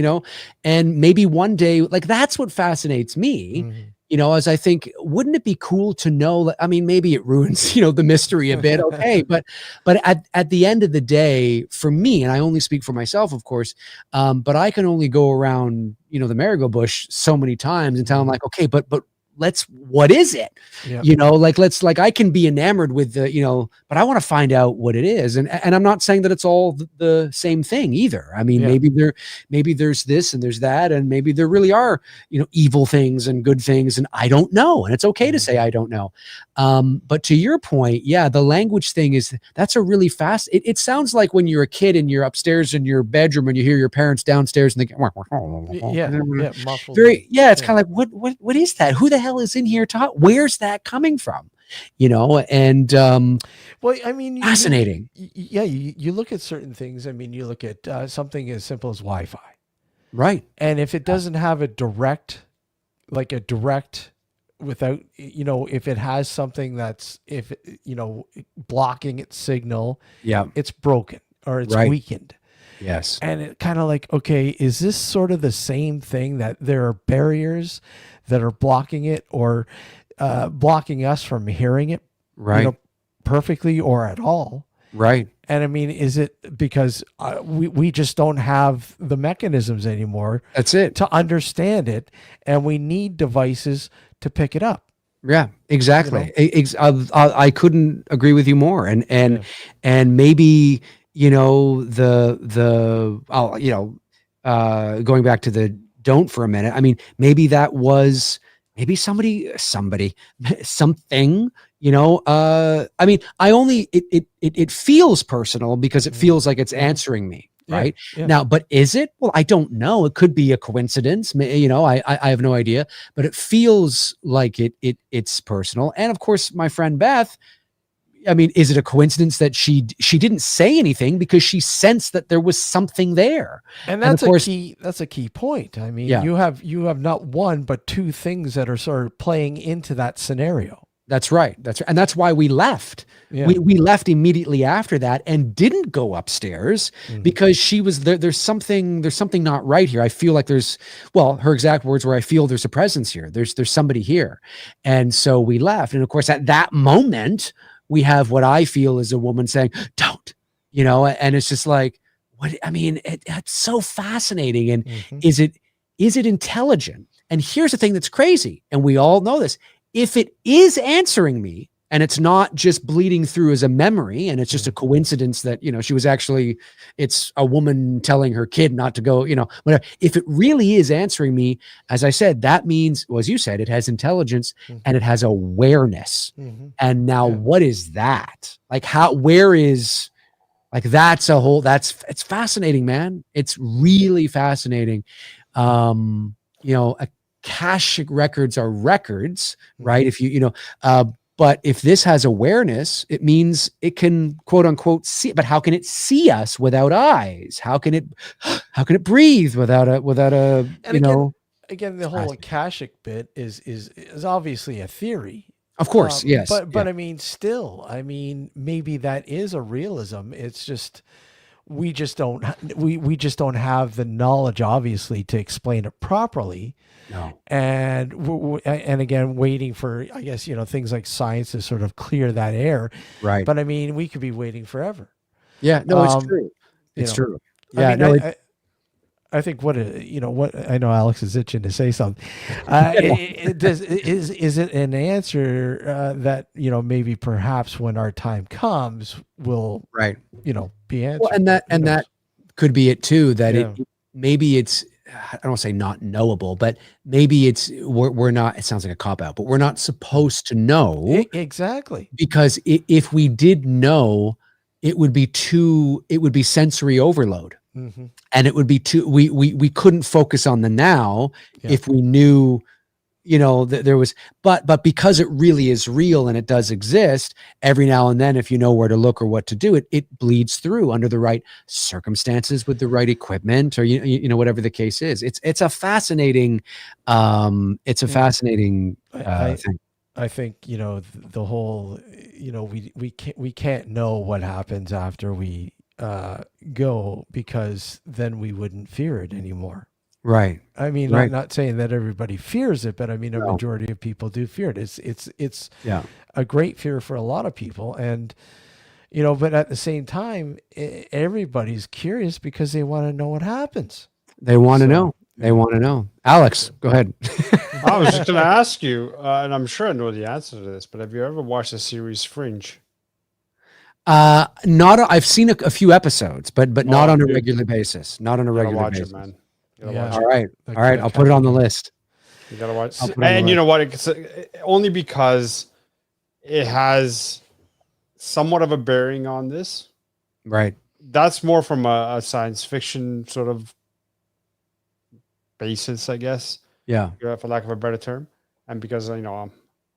Speaker 1: and maybe one day, like that's what fascinates me, as I think, wouldn't it be cool to know, I mean, maybe it ruins, the mystery a bit. Okay. but at the end of the day, for me, and I only speak for myself, of course, but I can only go around, the merry-go bush so many times and tell them like, okay, but what is it?
Speaker 3: Yeah.
Speaker 1: You know, like, I can be enamored with the, you know, but I want to find out what it is. And I'm not saying that it's all the same thing either. I mean, maybe there's this and there's that, and maybe there really are, you know, evil things and good things. And I don't know. And it's okay to say, I don't know. But to your point, yeah, the language thing that's a really fast, it sounds like when you're a kid and you're upstairs in your bedroom and you hear your parents downstairs and they it's kind of like, what is that? Who the hell is in here talking? Where's that coming from? You know, and
Speaker 3: well, I mean,
Speaker 1: fascinating.
Speaker 3: You look at certain things. I mean, you look at something as simple as Wi-Fi,
Speaker 1: right?
Speaker 3: And if it doesn't have a direct, without, you know, if it has something that's, blocking its signal, it's broken or it's weakened.
Speaker 1: Yes.
Speaker 3: And it kind of like, okay, is this sort of the same thing, that there are barriers that are blocking it or blocking us from hearing it perfectly or at all?
Speaker 1: Right.
Speaker 3: And I mean, is it because we just don't have the mechanisms anymore?
Speaker 1: That's it.
Speaker 3: To understand it, and we need devices to pick it up.
Speaker 1: Yeah, exactly. You know? I couldn't agree with you more. And maybe, you know, going back to the don't for a minute. I mean, maybe that was something, you know, I mean, it feels personal because it feels like it's answering me. Right. Now, but is it? Well, I don't know. It could be a coincidence. You know, I have no idea, but it feels like it's personal. And of course, my friend Beth, I mean, is it a coincidence that she didn't say anything because she sensed that there was something there?
Speaker 3: And that's a key point. I mean, you have not one, but two things that are sort of playing into that scenario.
Speaker 1: That's right. And that's why we left. Yeah. We left immediately after that and didn't go upstairs because she was there. There's something not right here. I feel like her exact words were, I feel there's a presence here. There's somebody here. And so we left. And of course, at that moment, we have what I feel is a woman saying, don't, you know, and it's just like, what, I mean, it's so fascinating. And is it intelligent? And here's the thing that's crazy. And we all know this. If it is answering me and it's not just bleeding through as a memory and it's just a coincidence that, you know, it's a woman telling her kid not to go, you know, whatever. If it really is answering me, as I said, that means, well, as you said, it has intelligence and it has awareness. And now what is that? Like it's fascinating, man. It's really fascinating. You know, Akashic records are records, right? If but if this has awareness, it means it can, quote unquote, see. But how can it see us without eyes? How can it breathe without a
Speaker 3: Again, the whole Akashic bit is obviously a theory.
Speaker 1: Of course, yes.
Speaker 3: But I mean, still, I mean, maybe that is a realism. It's just we just don't have the knowledge, obviously, to explain it properly.
Speaker 1: No.
Speaker 3: And again, waiting for, I guess, you know, things like science to sort of clear that air.
Speaker 1: Right.
Speaker 3: But I mean, we could be waiting forever.
Speaker 1: Yeah. No, it's true. It's true. Yeah.
Speaker 3: I mean, I think what I know Alex is itching to say something. Is it an answer that, you know, maybe perhaps when our time comes will be answered?
Speaker 1: Well, and that could be it too. That maybe it's, I don't want to say not knowable, but maybe we're not, it sounds like a cop-out, but we're not supposed to know.
Speaker 3: Exactly.
Speaker 1: Because if we did know, it would be sensory overload. And it would be we couldn't focus on the now if we knew, you know, that there was, but because it really is real and it does exist, every now and then, if you know where to look or what to do, it bleeds through under the right circumstances with the right equipment, or you know, whatever the case is. It's a fascinating thing.
Speaker 3: I think, you know, the whole, you know, we can't know what happens after we go, because then we wouldn't fear it anymore.
Speaker 1: Right.
Speaker 3: I mean, I'm not saying that everybody fears it, but I mean, a majority of people do fear it. It's a great fear for a lot of people. And, you know, but at the same time, everybody's curious because they want to know what happens.
Speaker 1: They want to know. They want to know. Alex, go ahead.
Speaker 2: I was just going to ask you, and I'm sure I know the answer to this, but have you ever watched the series Fringe?
Speaker 1: I've seen a few episodes, but not on a regular basis. Not on a regular basis.
Speaker 2: It, man.
Speaker 1: All right. I'll put it on the list.
Speaker 2: You gotta watch. And you know what? It's only because it has somewhat of a bearing on this.
Speaker 1: Right.
Speaker 2: That's more from a science fiction sort of basis, I guess.
Speaker 1: Yeah.
Speaker 2: For lack of a better term. And because, I'm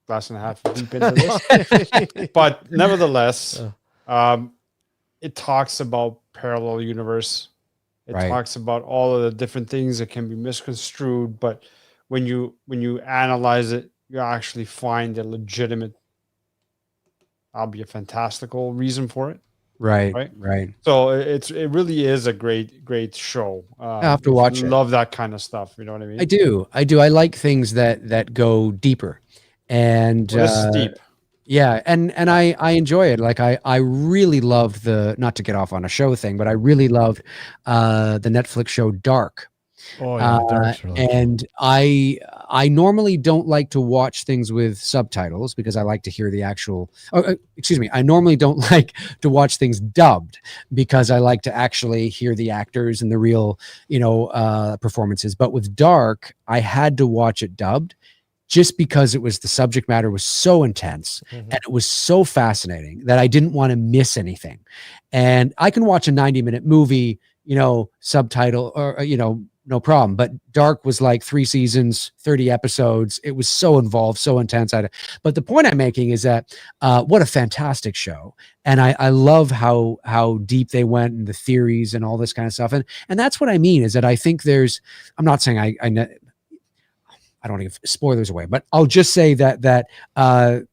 Speaker 2: glass and a half deep into this. But nevertheless, it talks about parallel universe. It talks about all of the different things that can be misconstrued. But when you analyze it, you actually find a legitimate, albeit fantastical reason for it.
Speaker 1: Right.
Speaker 2: So it really is a great show.
Speaker 1: I have to watch it.
Speaker 2: Love that kind of stuff. You know what I mean?
Speaker 1: I do. I like things that go deeper, and
Speaker 2: this is deep.
Speaker 1: Yeah, and I enjoy it. Like I really loved not to get off on a show thing, but I really loved the Netflix show Dark.
Speaker 3: Oh yeah, Dark's really
Speaker 1: and I normally don't like to watch things with subtitles because I like to hear the actual. Excuse me. I normally don't like to watch things dubbed because I like to actually hear the actors and the real, performances. But with Dark, I had to watch it dubbed just because the subject matter was so intense and it was so fascinating that I didn't want to miss anything. And I can watch a 90-minute movie, subtitle or, no problem. But Dark was like 3 seasons, 30 episodes. It was so involved, so intense. But the point I'm making is that what a fantastic show. And I love how deep they went and the theories and all this kind of stuff. And that's what I mean is that I think I'm not saying I don't give spoilers away, but I'll just say that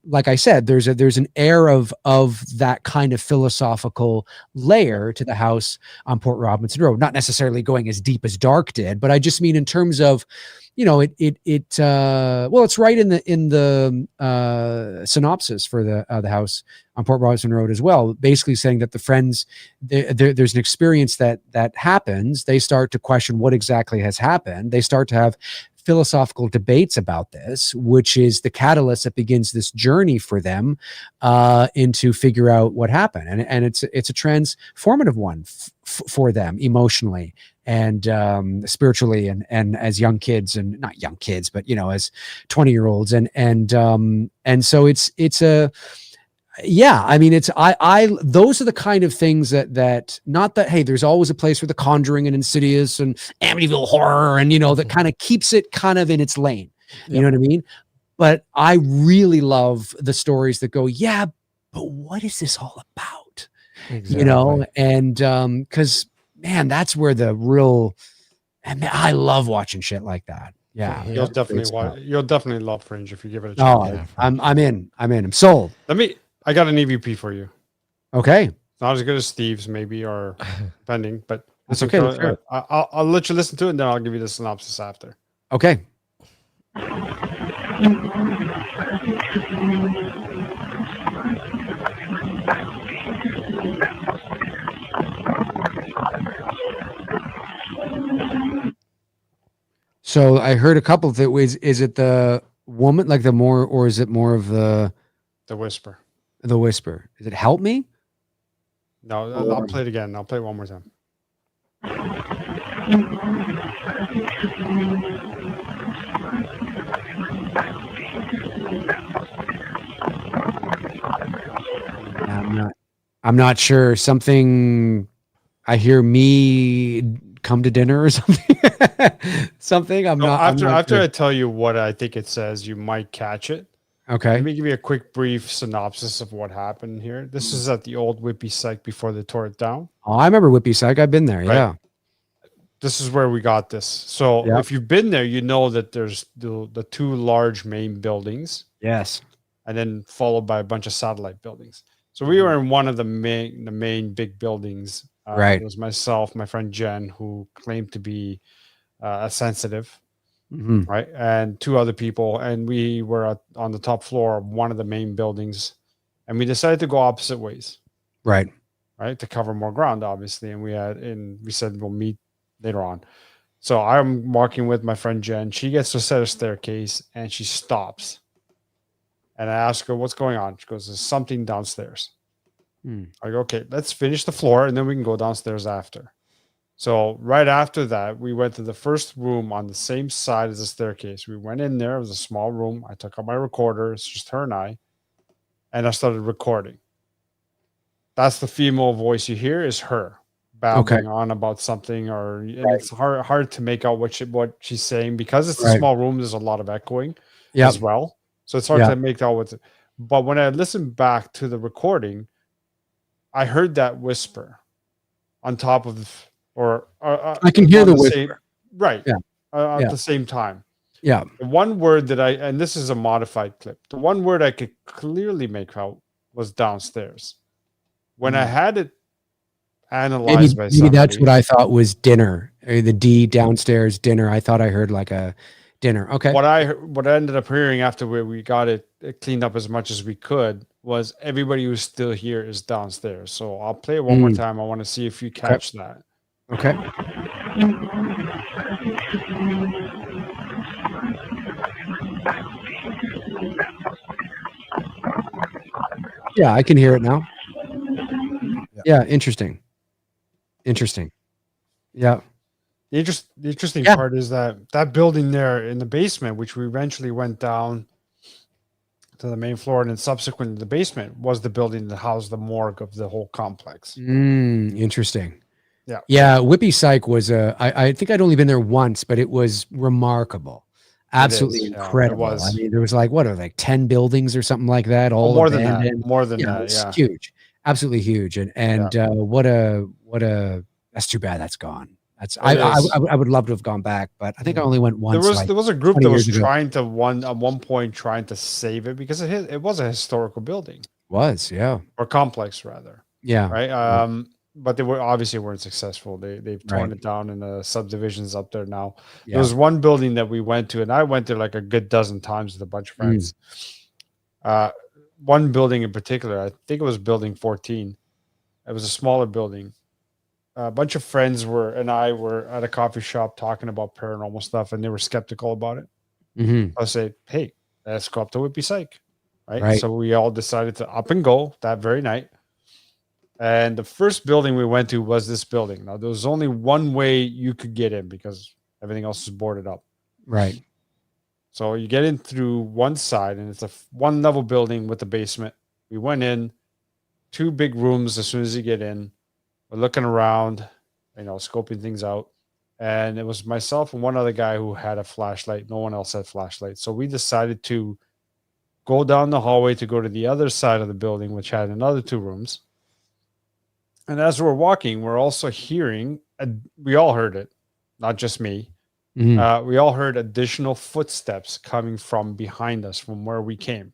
Speaker 1: like I said, there's an air of that kind of philosophical layer to the house on Port Robinson Road. Not necessarily going as deep as Dark did, but I just mean in terms of, it's right in the synopsis for the house on Port Robinson Road as well. Basically saying that the friends, there's an experience that happens. They start to question what exactly has happened. They start to have philosophical debates about this, which is the catalyst that begins this journey for them into figure out what happened. And it's a transformative one for them emotionally and spiritually and as young kids, and not young kids, but as 20-year-olds. And so it's a, yeah, I mean, those are the kind of things that not that, hey, there's always a place for The Conjuring and Insidious and Amityville Horror and, that kind of keeps it kind of in its lane. You know what I mean? But I really love the stories that go, yeah, but what is this all about? Exactly. And because, man, that's where the real, I love watching shit like that. Yeah.
Speaker 2: You'll definitely love Fringe if you give it a chance.
Speaker 1: Oh, I'm in. I'm sold.
Speaker 2: I got an EVP for you.
Speaker 1: Okay.
Speaker 2: Not as good as Steve's, maybe, or pending, but
Speaker 1: it's okay.
Speaker 2: I'll let you listen to it, and then I'll give you the synopsis after.
Speaker 1: Okay. So I heard a couple of things. Is it the woman, like the more, or is it more of the
Speaker 2: whisper?
Speaker 1: The whisper. Does it help me?
Speaker 2: No, I'll play it again. I'll play it one more time.
Speaker 1: I'm not sure. Something. I hear me come to dinner or something. Something.
Speaker 2: After I tell you what I think it says, you might catch it.
Speaker 1: Okay.
Speaker 2: Let me give you a quick, brief synopsis of what happened here. This is at the old Whippy Psych before they tore it down.
Speaker 1: Oh, I remember Whippy Psych. I've been there. Right? Yeah.
Speaker 2: This is where we got this. So if you've been there, you know that there's the 2 large main buildings.
Speaker 1: Yes.
Speaker 2: And then followed by a bunch of satellite buildings. So we were in one of the main big buildings.
Speaker 1: Right.
Speaker 2: It was myself, my friend Jen, who claimed to be a sensitive.
Speaker 1: Mm-hmm.
Speaker 2: Right. And 2 other people. And we were on the top floor of one of the main buildings. And we decided to go opposite ways.
Speaker 1: Right.
Speaker 2: To cover more ground, obviously. And we said we'll meet later on. So I'm walking with my friend Jen. She gets to a set of staircase and she stops. And I ask her, what's going on? She goes, there's something downstairs. I go, okay, let's finish the floor and then we can go downstairs after. So right after that, we went to the first room on the same side as the staircase. We went in there. It was a small room. I took out my recorder. It's just her and I started recording. That's the female voice you hear is her babbling on about something, and it's hard to make out what she's saying because it's a small room. There's a lot of echoing as well. So it's hard to make out what's. But when I listened back to the recording, I heard that whisper on top of,
Speaker 1: I can hear the whisper.
Speaker 2: At the same time.
Speaker 1: Yeah.
Speaker 2: The one word that and this is a modified clip. The one word I could clearly make out was downstairs. When I had it analyzed by somebody.
Speaker 1: Maybe that's what I thought was dinner. The D downstairs dinner. I thought I heard like a dinner. Okay.
Speaker 2: What I ended up hearing after we got it cleaned up as much as we could was everybody who's still here is downstairs. So I'll play it one more time. I want to see if you catch that.
Speaker 1: Okay. Yeah, I can hear it now. Yeah, interesting. Yeah.
Speaker 2: The interesting part is that building there in the basement, which we eventually went down to the main floor and then subsequently the basement, was the building that housed the morgue of the whole complex.
Speaker 1: Interesting.
Speaker 2: Yeah.
Speaker 1: Yeah. Whippy Psych was I think I'd only been there once, but it was remarkable. Absolutely incredible.
Speaker 2: It was.
Speaker 1: I mean, there was like 10 buildings or something like that. All
Speaker 2: more
Speaker 1: abandoned.
Speaker 2: Than that.
Speaker 1: It's huge. Absolutely huge. And what a that's too bad that's gone. I would love to have gone back, but I think I only went once.
Speaker 2: There was a group that was trying to at one point trying to save it because it was a historical building. Or complex rather.
Speaker 1: Yeah.
Speaker 2: Right. But they weren't successful. They've torn it down in the subdivisions up there now. There was one building that we went to, and I went there like a good dozen times with a bunch of friends. One building in particular, I think it was building 14. It was a smaller building. A bunch of friends and I were at a coffee shop talking about paranormal stuff, and they were skeptical about it. I said, hey, let's go up to Whippy Psych. Right? So we all decided to up and go that very night. And the first building we went to was this building. Now, there was only one way you could get in because everything else is boarded up.
Speaker 1: Right.
Speaker 2: So you get in through one side, and it's a one-level building with a basement. We went in, 2 big rooms as soon as you get in. We're looking around, scoping things out. And it was myself and one other guy who had a flashlight. No one else had flashlights. So we decided to go down the hallway to go to the other side of the building, which had another 2 rooms. And as we're walking, we're also hearing, we all heard it, not just me. We all heard additional footsteps coming from behind us from where we came.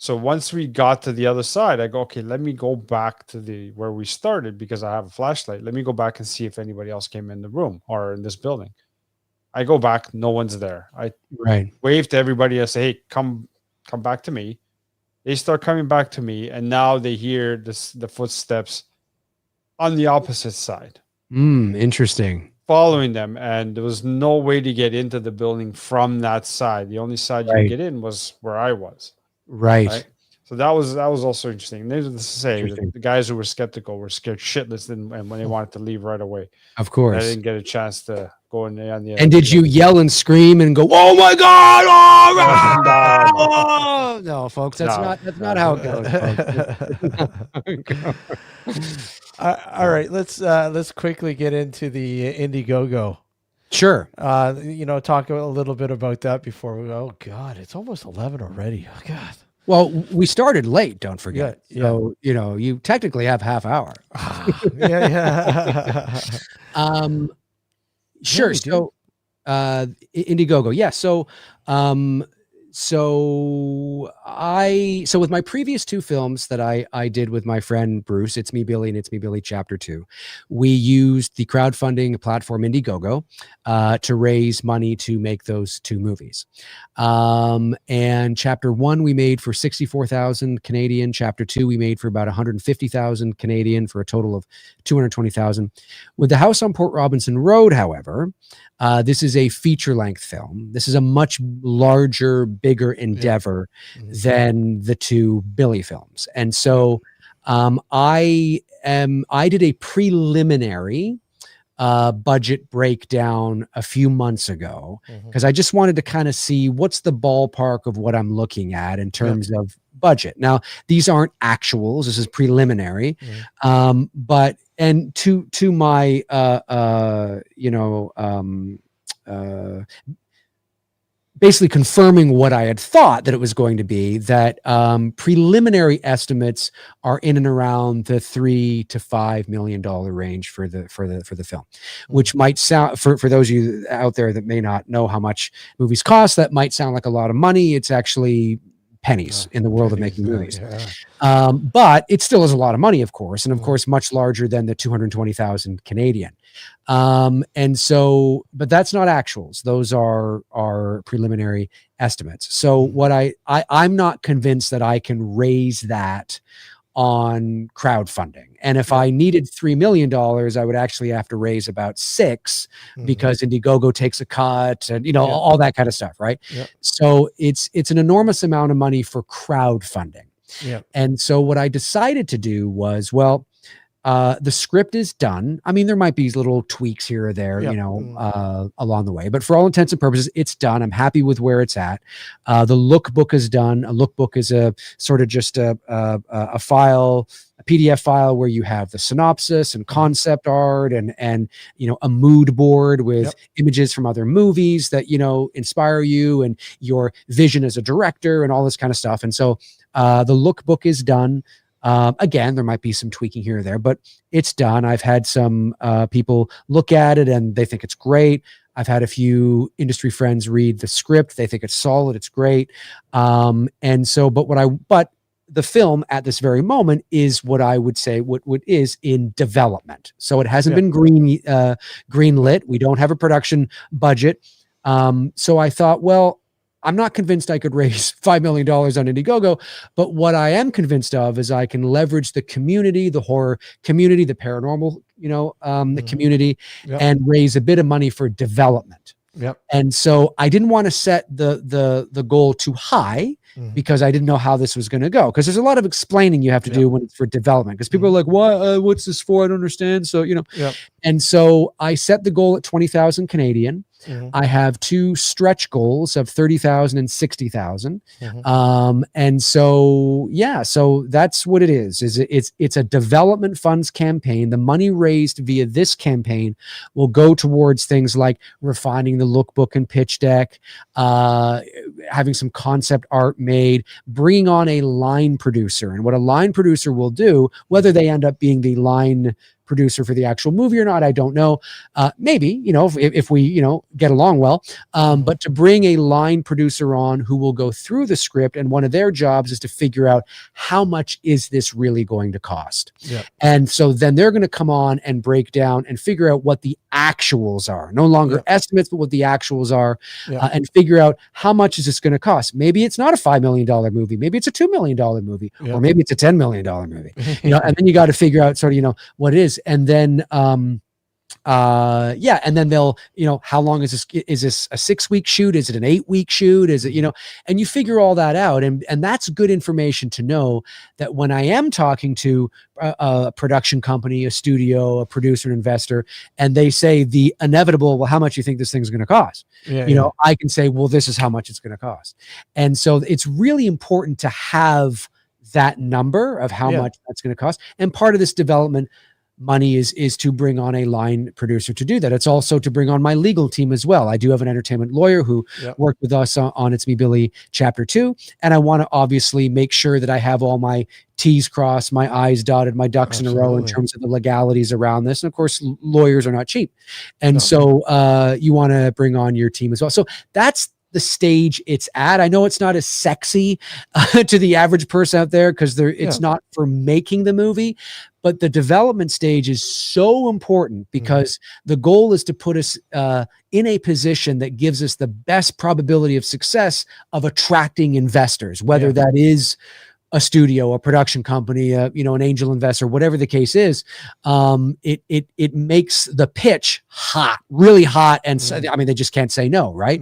Speaker 2: So once we got to the other side, I go, okay, let me go back to where we started because I have a flashlight. Let me go back and see if anybody else came in the room or in this building. I go back, no one's there. I wave to everybody. I say, hey, come back to me. They start coming back to me, and now they hear the footsteps on the opposite side.
Speaker 1: Interesting.
Speaker 2: Following them, and there was no way to get into the building from that side. The only side you could get in was where I was.
Speaker 1: Right.
Speaker 2: So that was also interesting. Needless to say, the guys who were skeptical were scared shitless, and when they wanted to leave right away.
Speaker 1: Of course.
Speaker 2: I didn't get a chance to go in there on the.
Speaker 1: And did you yell and scream and go, "Oh my God!" Oh, no, folks, that's not how it
Speaker 3: goes. All right, let's quickly get into the Indiegogo.
Speaker 1: Sure.
Speaker 3: Talk a little bit about that before we. Oh God, it's almost 11 already. Oh God.
Speaker 1: Well, we started late. Don't forget. So you technically have half hour.
Speaker 3: Yeah.
Speaker 1: Sure. So, Indiegogo. Yeah. So, so with my previous two films that I did with my friend Bruce, It's Me Billy and It's Me Billy Chapter 2, we used the crowdfunding platform Indiegogo to raise money to make those two movies. And Chapter 1 we made for 64,000 Canadian. Chapter 2 we made for about 150,000 Canadian, for a total of 220,000. With The House on Port Robinson Road, however, this is a feature-length film. This is a much larger, bigger endeavor than the two Billy films. And so I did a preliminary budget breakdown a few months ago, because I just wanted to kind of see what's the ballpark of what I'm looking at in terms of budget. Now, these aren't actuals. This is preliminary. But to my basically confirming what I had thought that it was going to be, that preliminary estimates are in and around the $3 to $5 million range for the film, which might sound, for those of you out there that may not know how much movies cost, that might sound like a lot of money. It's actually pennies in the world of making movies. But it still is a lot of money, of course, and of course much larger than the 220,000 Canadian. And so, but that's not actuals. Those are preliminary estimates. So what I'm not convinced that I can raise that on crowdfunding. And if I needed $3 million, I would actually have to raise about $6 because Indiegogo takes a cut and, all that kind of stuff. Right. So it's an enormous amount of money for crowdfunding. And so what I decided to do was, the script is done. I mean, there might be little tweaks here or there, along the way, but for all intents and purposes, it's done. I'm happy with where it's at. The lookbook is done. A lookbook is a sort of just a file, a PDF file where you have the synopsis and concept art and a mood board with images from other movies that, inspire you and your vision as a director and all this kind of stuff. And so the lookbook is done. Again, there might be some tweaking here or there, but it's done. I've had some people look at it and they think it's great. I've had a few industry friends read the script. They think it's solid. It's great. And so, but the film at this very moment is what I would say what is in development. So it hasn't been greenlit. We don't have a production budget. So I thought, I'm not convinced I could raise $5 million on Indiegogo, but what I am convinced of is I can leverage the community, the horror community, the paranormal, the community, and raise a bit of money for development. And so I didn't want to set the goal too high because I didn't know how this was going to go. Because there's a lot of explaining you have to do when it's for development. Because people are like, "What? What's this for? I don't understand." So and so I set the goal at 20,000 Canadian. I have two stretch goals of 30,000 and 60,000. And so, so that's what it is. It's a development funds campaign. The money raised via this campaign will go towards things like refining the lookbook and pitch deck, having some concept art made, bringing on a line producer. And what a line producer will do, whether they end up being the line producer for the actual movie or not, I don't know. Maybe, if we, get along well, but to bring a line producer on who will go through the script, and one of their jobs is to figure out how much is this really going to cost. And so then they're going to come on and break down and figure out what the actuals are, no longer estimates, but what the actuals are, and figure out how much is this going to cost. Maybe it's not a $5 million movie. Maybe it's a $2 million movie, or maybe it's a $10 million movie, and then you got to figure out sort of, what it is. And then, and then they'll, how long is this? Is this a 6-week shoot? Is it an 8-week shoot? Is it, and you figure all that out. And that's good information to know that when I am talking to a production company, a studio, a producer, an investor, and they say the inevitable, how much do you think this thing's going to cost? I can say, this is how much it's going to cost. And so it's really important to have that number of how much that's going to cost. And part of this development money is to bring on a line producer to do that. It's also to bring on my legal team as well. I do have an entertainment lawyer who worked with us on It's Me Billy Chapter 2. And I want to obviously make sure that I have all my T's crossed, my I's dotted, my ducks in a row in terms of the legalities around this. And of course, lawyers are not cheap. And so you want to bring on your team as well. So that's the stage it's at. I know it's not as sexy to the average person out there because it's not for making the movie, but the development stage is so important because the goal is to put us in a position that gives us the best probability of success of attracting investors, whether that is a studio, a production company, you know, an angel investor, whatever the case is. It makes the pitch hot, really hot. And so, I mean, they just can't say no. Right.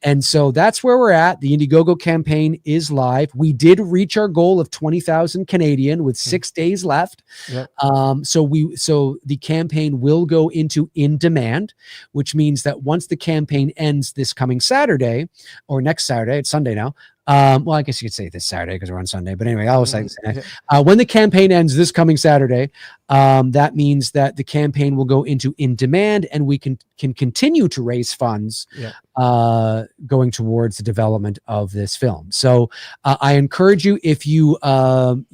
Speaker 1: And so that's where we're at. The Indiegogo campaign is live. We did reach our goal of 20,000 Canadian with 6 days left. So the campaign will go into in demand, which means that once the campaign ends this coming Saturday or next Saturday, it's Sunday now. Well, I guess you could say this Saturday because we're on Sunday, but anyway, I always say when the campaign ends this coming Saturday, that means that the campaign will go into in demand and we can continue to raise funds going towards the development of this film. So I encourage you, if you, have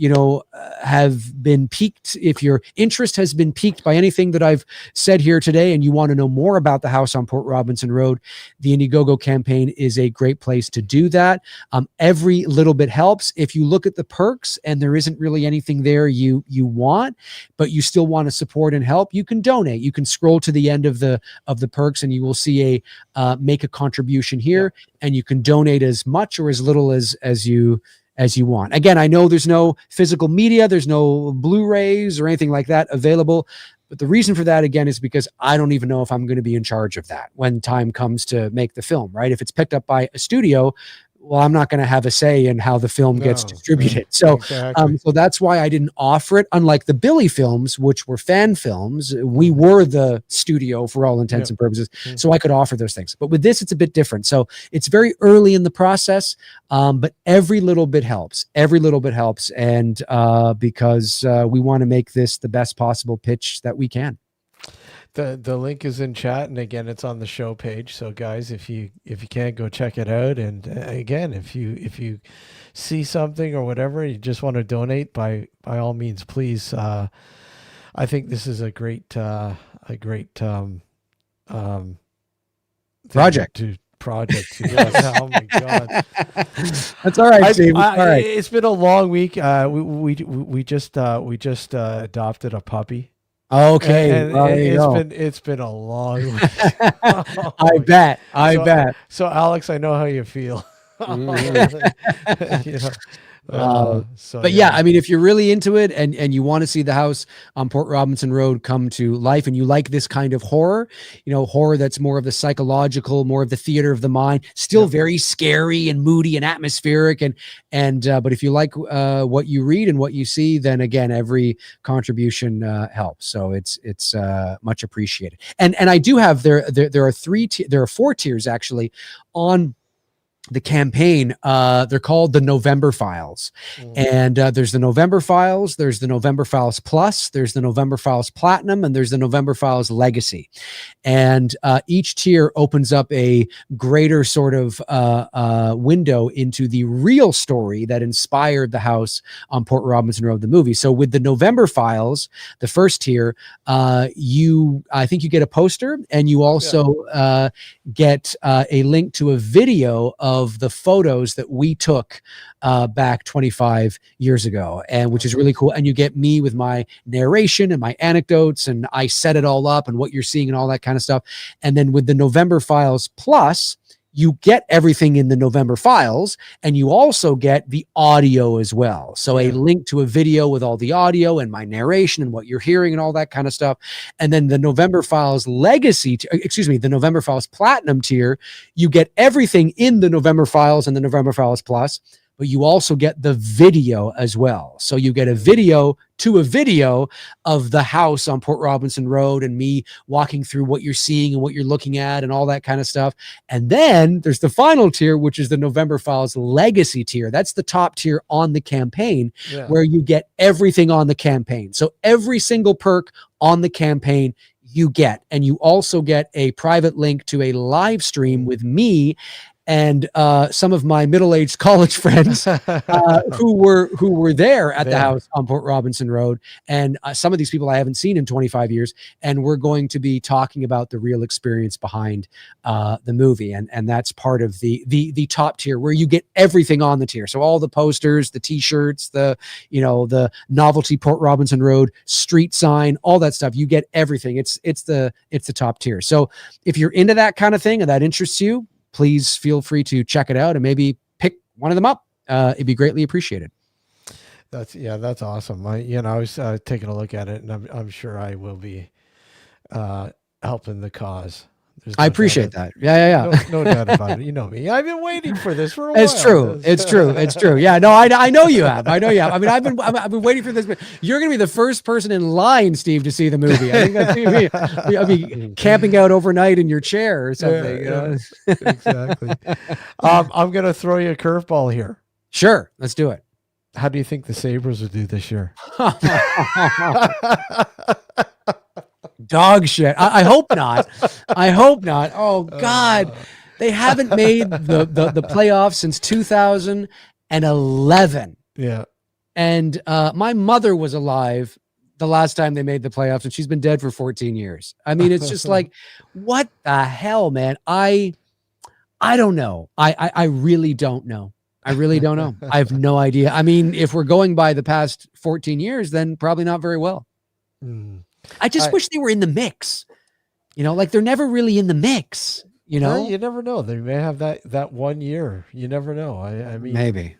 Speaker 1: been piqued, if your interest has been piqued by anything that I've said here today and you want to know more about the house on Port Robinson Road, the Indiegogo campaign is a great place to do that. Every little bit helps. If you look at the perks and there isn't really anything there you want, but you still want to support and help, you can donate. You can scroll to the end of the perks and you will see a make a contribution here, and you can donate as much or as little as you want. Again, I know there's no physical media, there's no Blu-rays or anything like that available. But the reason for that, again, is because I don't even know if I'm going to be in charge of that when time comes to make the film, right? If it's picked up by a studio, well, I'm not going to have a say in how the film gets distributed. So, so that's why I didn't offer it. Unlike the Billy films, which were fan films, we were the studio for all intents and purposes. So I could offer those things. But with this, it's a bit different. So it's very early in the process, but every little bit helps. Every little bit helps. And because we want to make this the best possible pitch that we can.
Speaker 3: The link is in chat, and again, it's on the show page. So guys, if you can't, go check it out. And again, if you see something or whatever, you just want to donate, by all means, please. I think this is a great project. Project. Yes. Oh my God.
Speaker 1: That's all right, Steve. All right.
Speaker 3: It's been a long week. We just adopted a puppy.
Speaker 1: Okay.
Speaker 3: And it's been a long week.
Speaker 1: I bet.
Speaker 3: So Alex, I know how you feel.
Speaker 1: But yeah, I mean, if you're really into it and you want to see the house on Port Robinson Road come to life, and you like this kind of horror, horror that's more of the psychological, more of the theater of the mind, still very scary and moody and atmospheric, but if you like what you read and what you see, then again, every contribution helps. So it's much appreciated. And I do have there are 4 tiers actually on the campaign. They're called the November Files. And there's the November Files, there's the November Files Plus, there's the November Files Platinum, and there's the November Files Legacy. And each tier opens up a greater sort of window into the real story that inspired the house on Port Robinson Road, the movie. So with the November Files, the first tier, I think you get a poster, and you also get a link to a video of the photos that we took back 25 years ago, and which is really cool. And you get me with my narration and my anecdotes, and I set it all up and what you're seeing and all that kind of stuff. And then with the November Files Plus, you get everything in the November Files, and you also get the audio as well. So a link to a video with all the audio and my narration and what you're hearing and all that kind of stuff. And then the November Files Legacy, the November Files Platinum tier, you get everything in the November Files and the November Files Plus, but you also get the video as well. So you get a video of the house on Port Robinson Road and me walking through what you're seeing and what you're looking at and all that kind of stuff. And then there's the final tier, which is the November Files Legacy tier. That's the top tier on the campaign, where you get everything on the campaign. So every single perk on the campaign you get. And you also get a private link to a live stream with me and some of my middle-aged college friends who were there at the house on Port Robinson Road, and some of these people I haven't seen in 25 years, and we're going to be talking about the real experience behind the movie, and that's part of the top tier where you get everything on the tier. So all the posters, the T-shirts, the novelty Port Robinson Road street sign, all that stuff. You get everything. It's the top tier. So if you're into that kind of thing and that interests you, please feel free to check it out and maybe pick one of them up. It'd be greatly appreciated.
Speaker 3: That's awesome. I was taking a look at it, and I'm sure I will be helping the cause.
Speaker 1: I appreciate that. Yeah.
Speaker 3: No doubt about it. You know me. I've been waiting for this for a while.
Speaker 1: It's true. It's true. Yeah. No, I know you have. I mean, I've been waiting for this. You're going to be the first person in line, Steve, to see the movie. I think that's me. I'll be camping out overnight in your chair or something.
Speaker 3: Yeah. Exactly. I'm going to throw you a curveball here.
Speaker 1: Sure. Let's do it.
Speaker 3: How do you think the Sabres will do this year?
Speaker 1: Dog shit. I hope not. I hope not. Oh God, they haven't made the playoffs since 2011.
Speaker 3: Yeah.
Speaker 1: And my mother was alive the last time they made the playoffs, and she's been dead for 14 years. I mean, it's just like, what the hell, man? I don't know. I really don't know. I really don't know. I have no idea. I mean, if we're going by the past 14 years, then probably not very well. I just wish they were in the mix. Like they're never really in the mix.
Speaker 3: Well, you never know. They may have that 1 year. You never know. I mean,
Speaker 1: maybe.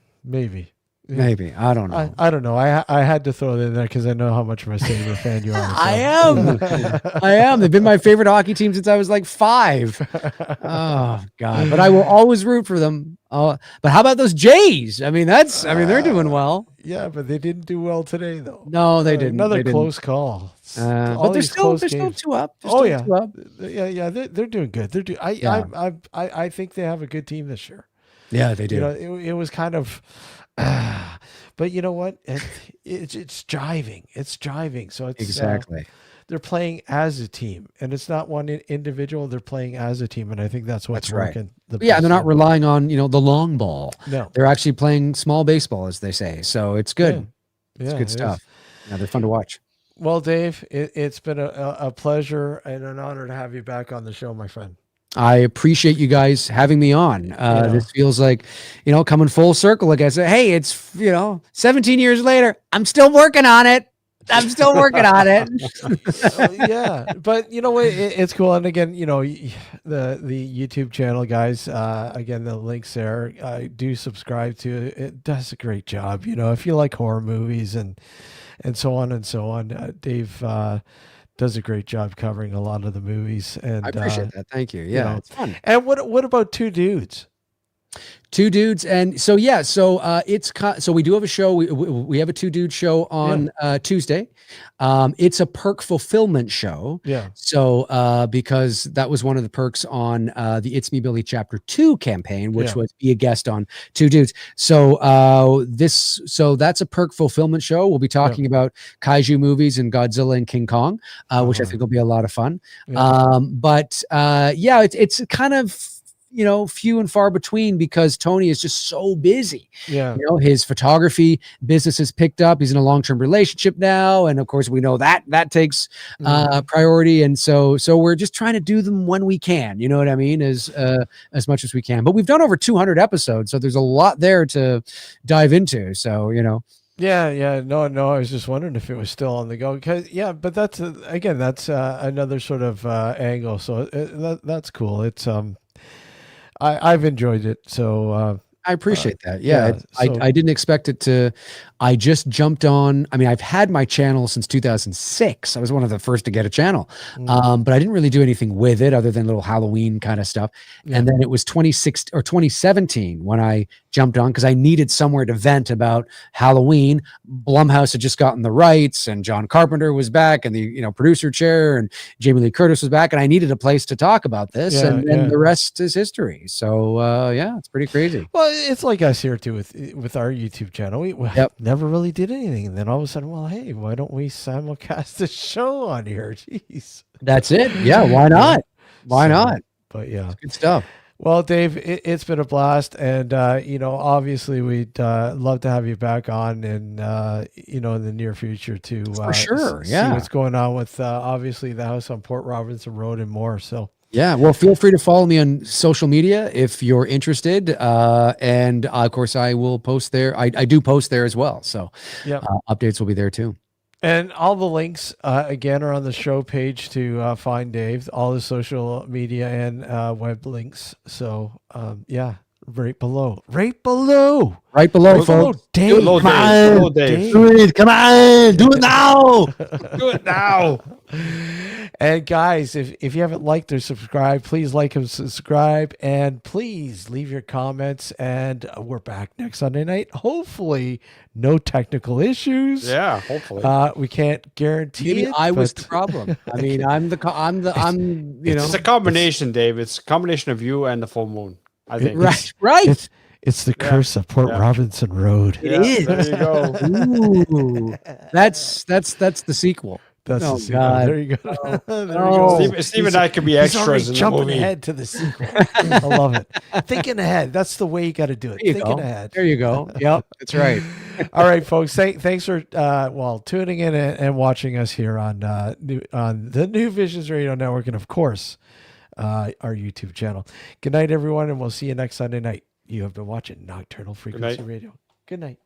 Speaker 3: Maybe.
Speaker 1: I don't know.
Speaker 3: I don't know. I had to throw it in there because I know how much of a Sabre fan you are. So.
Speaker 1: I am. They've been my favorite hockey team since I was like 5. Oh God! But I will always root for them. But how about those Jays? I mean, they're doing well.
Speaker 3: Yeah, but they didn't do well today, though.
Speaker 1: No, they didn't.
Speaker 3: Another close call.
Speaker 1: But they're still 2 up.
Speaker 3: Yeah. They're doing good. They're doing. I think they have a good team this year.
Speaker 1: Yeah, they do.
Speaker 3: It was kind of. But you know what? It's driving. It's driving. So it's
Speaker 1: exactly.
Speaker 3: They're playing as a team, and it's not one individual. They're playing as a team, and I think that's what's working.
Speaker 1: They're not relying on the long ball.
Speaker 3: No,
Speaker 1: they're actually playing small baseball, as they say. So it's good.
Speaker 3: Yeah.
Speaker 1: It's good stuff. Yeah, they're fun to watch.
Speaker 3: Well, Dave, it's been a pleasure and an honor to have you back on the show, my friend.
Speaker 1: I appreciate you guys having me on. This feels like, coming full circle. Like I said, hey, it's, 17 years later, I'm still working on it.
Speaker 3: Yeah. But you know what? It's cool. And again, the YouTube channel, guys, again, the link's there. Do subscribe to it. It does a great job. If you like horror movies and so on and so on, Dave, does a great job covering a lot of the movies, and
Speaker 1: I appreciate that. Thank you. Yeah, it's fun.
Speaker 3: And what about Two Dudes?
Speaker 1: Two Dudes, and so so we do have a show. We have a Two Dudes show on Tuesday. It's a perk fulfillment show.
Speaker 3: Yeah.
Speaker 1: So because that was one of the perks on the It's Me Billy Chapter 2 campaign, which was be a guest on Two Dudes. So that's a perk fulfillment show. We'll be talking about kaiju movies and Godzilla and King Kong, which I think will be a lot of fun.
Speaker 3: Yeah.
Speaker 1: It's kind of few and far between because Tony is just so busy.
Speaker 3: Yeah.
Speaker 1: His photography business has picked up. He's in a long-term relationship now. And of course we know that takes priority. And so we're just trying to do them when we can, you know what I mean? As much as we can, but we've done over 200 episodes. So there's a lot there to dive into. So,
Speaker 3: Yeah. No. I was just wondering if it was still on the go. But that's another sort of angle. So that's cool. It's I've enjoyed it. So
Speaker 1: I appreciate that. Yeah. I didn't expect it to. I just jumped on. I mean, I've had my channel since 2006. I was one of the first to get a channel, but I didn't really do anything with it other than little Halloween kind of stuff. Yeah. And then it was 2017 when I jumped on because I needed somewhere to vent about Halloween. Blumhouse had just gotten the rights, and John Carpenter was back, and the producer chair, and Jamie Lee Curtis was back, and I needed a place to talk about this, and the rest is history. So it's pretty crazy.
Speaker 3: Well, it's like us here too with our YouTube channel. We never really did anything, and then all of a sudden, well, hey, why don't we simulcast a show on here? Jeez,
Speaker 1: that's it. Yeah, why not? Why not?
Speaker 3: But yeah,
Speaker 1: it's good stuff.
Speaker 3: Well, Dave, it's been a blast, and obviously we'd love to have you back on, and in the near future to
Speaker 1: for sure,
Speaker 3: see what's going on with obviously the house on Port Robinson Road and more. So
Speaker 1: yeah, well, feel free to follow me on social media if you're interested, and of course I will post there. I do post there as well, so updates will be there too.
Speaker 3: And all the links, again, are on the show page to find Dave, all the social media and web links. So, right below.
Speaker 1: Right
Speaker 3: Right
Speaker 1: below,
Speaker 3: below,
Speaker 1: folks.
Speaker 3: Dave.
Speaker 2: Hello,
Speaker 3: Come
Speaker 2: Dave.
Speaker 3: on,
Speaker 2: Hello, Dave.
Speaker 1: Do it. Come on. Do it now.
Speaker 2: Do it now.
Speaker 3: And guys, if you haven't liked or subscribed, please like and subscribe, and please leave your comments. And we're back next Sunday night. Hopefully, no technical issues.
Speaker 2: Yeah, hopefully.
Speaker 3: We can't guarantee
Speaker 1: Maybe
Speaker 3: it.
Speaker 1: I was
Speaker 3: but-
Speaker 1: the problem. I mean,
Speaker 2: It's a combination, Dave. It's a combination of you and the full moon. I think.
Speaker 1: right.
Speaker 3: It's the curse of Port Robinson Road.
Speaker 2: It is. There you go.
Speaker 1: Ooh, that's the sequel.
Speaker 3: That's
Speaker 1: Oh,
Speaker 3: the sequel.
Speaker 1: God.
Speaker 3: There you go. There you
Speaker 1: Oh.
Speaker 3: go.
Speaker 2: Steve and I could be
Speaker 3: He's already
Speaker 2: extras in the
Speaker 3: jumping
Speaker 2: movie.
Speaker 3: ahead to the sequel. I love it. Thinking ahead. That's the way you got to do it.
Speaker 1: There you
Speaker 3: Thinking
Speaker 1: go.
Speaker 3: ahead.
Speaker 1: There you go. Yep, that's right.
Speaker 3: All right, folks. Thanks for tuning in and watching us here on the New Visions Radio Network, and of course, our YouTube channel. Good night, everyone, and we'll see you next Sunday night. You have been watching Nocturnal Frequency Radio. Good night.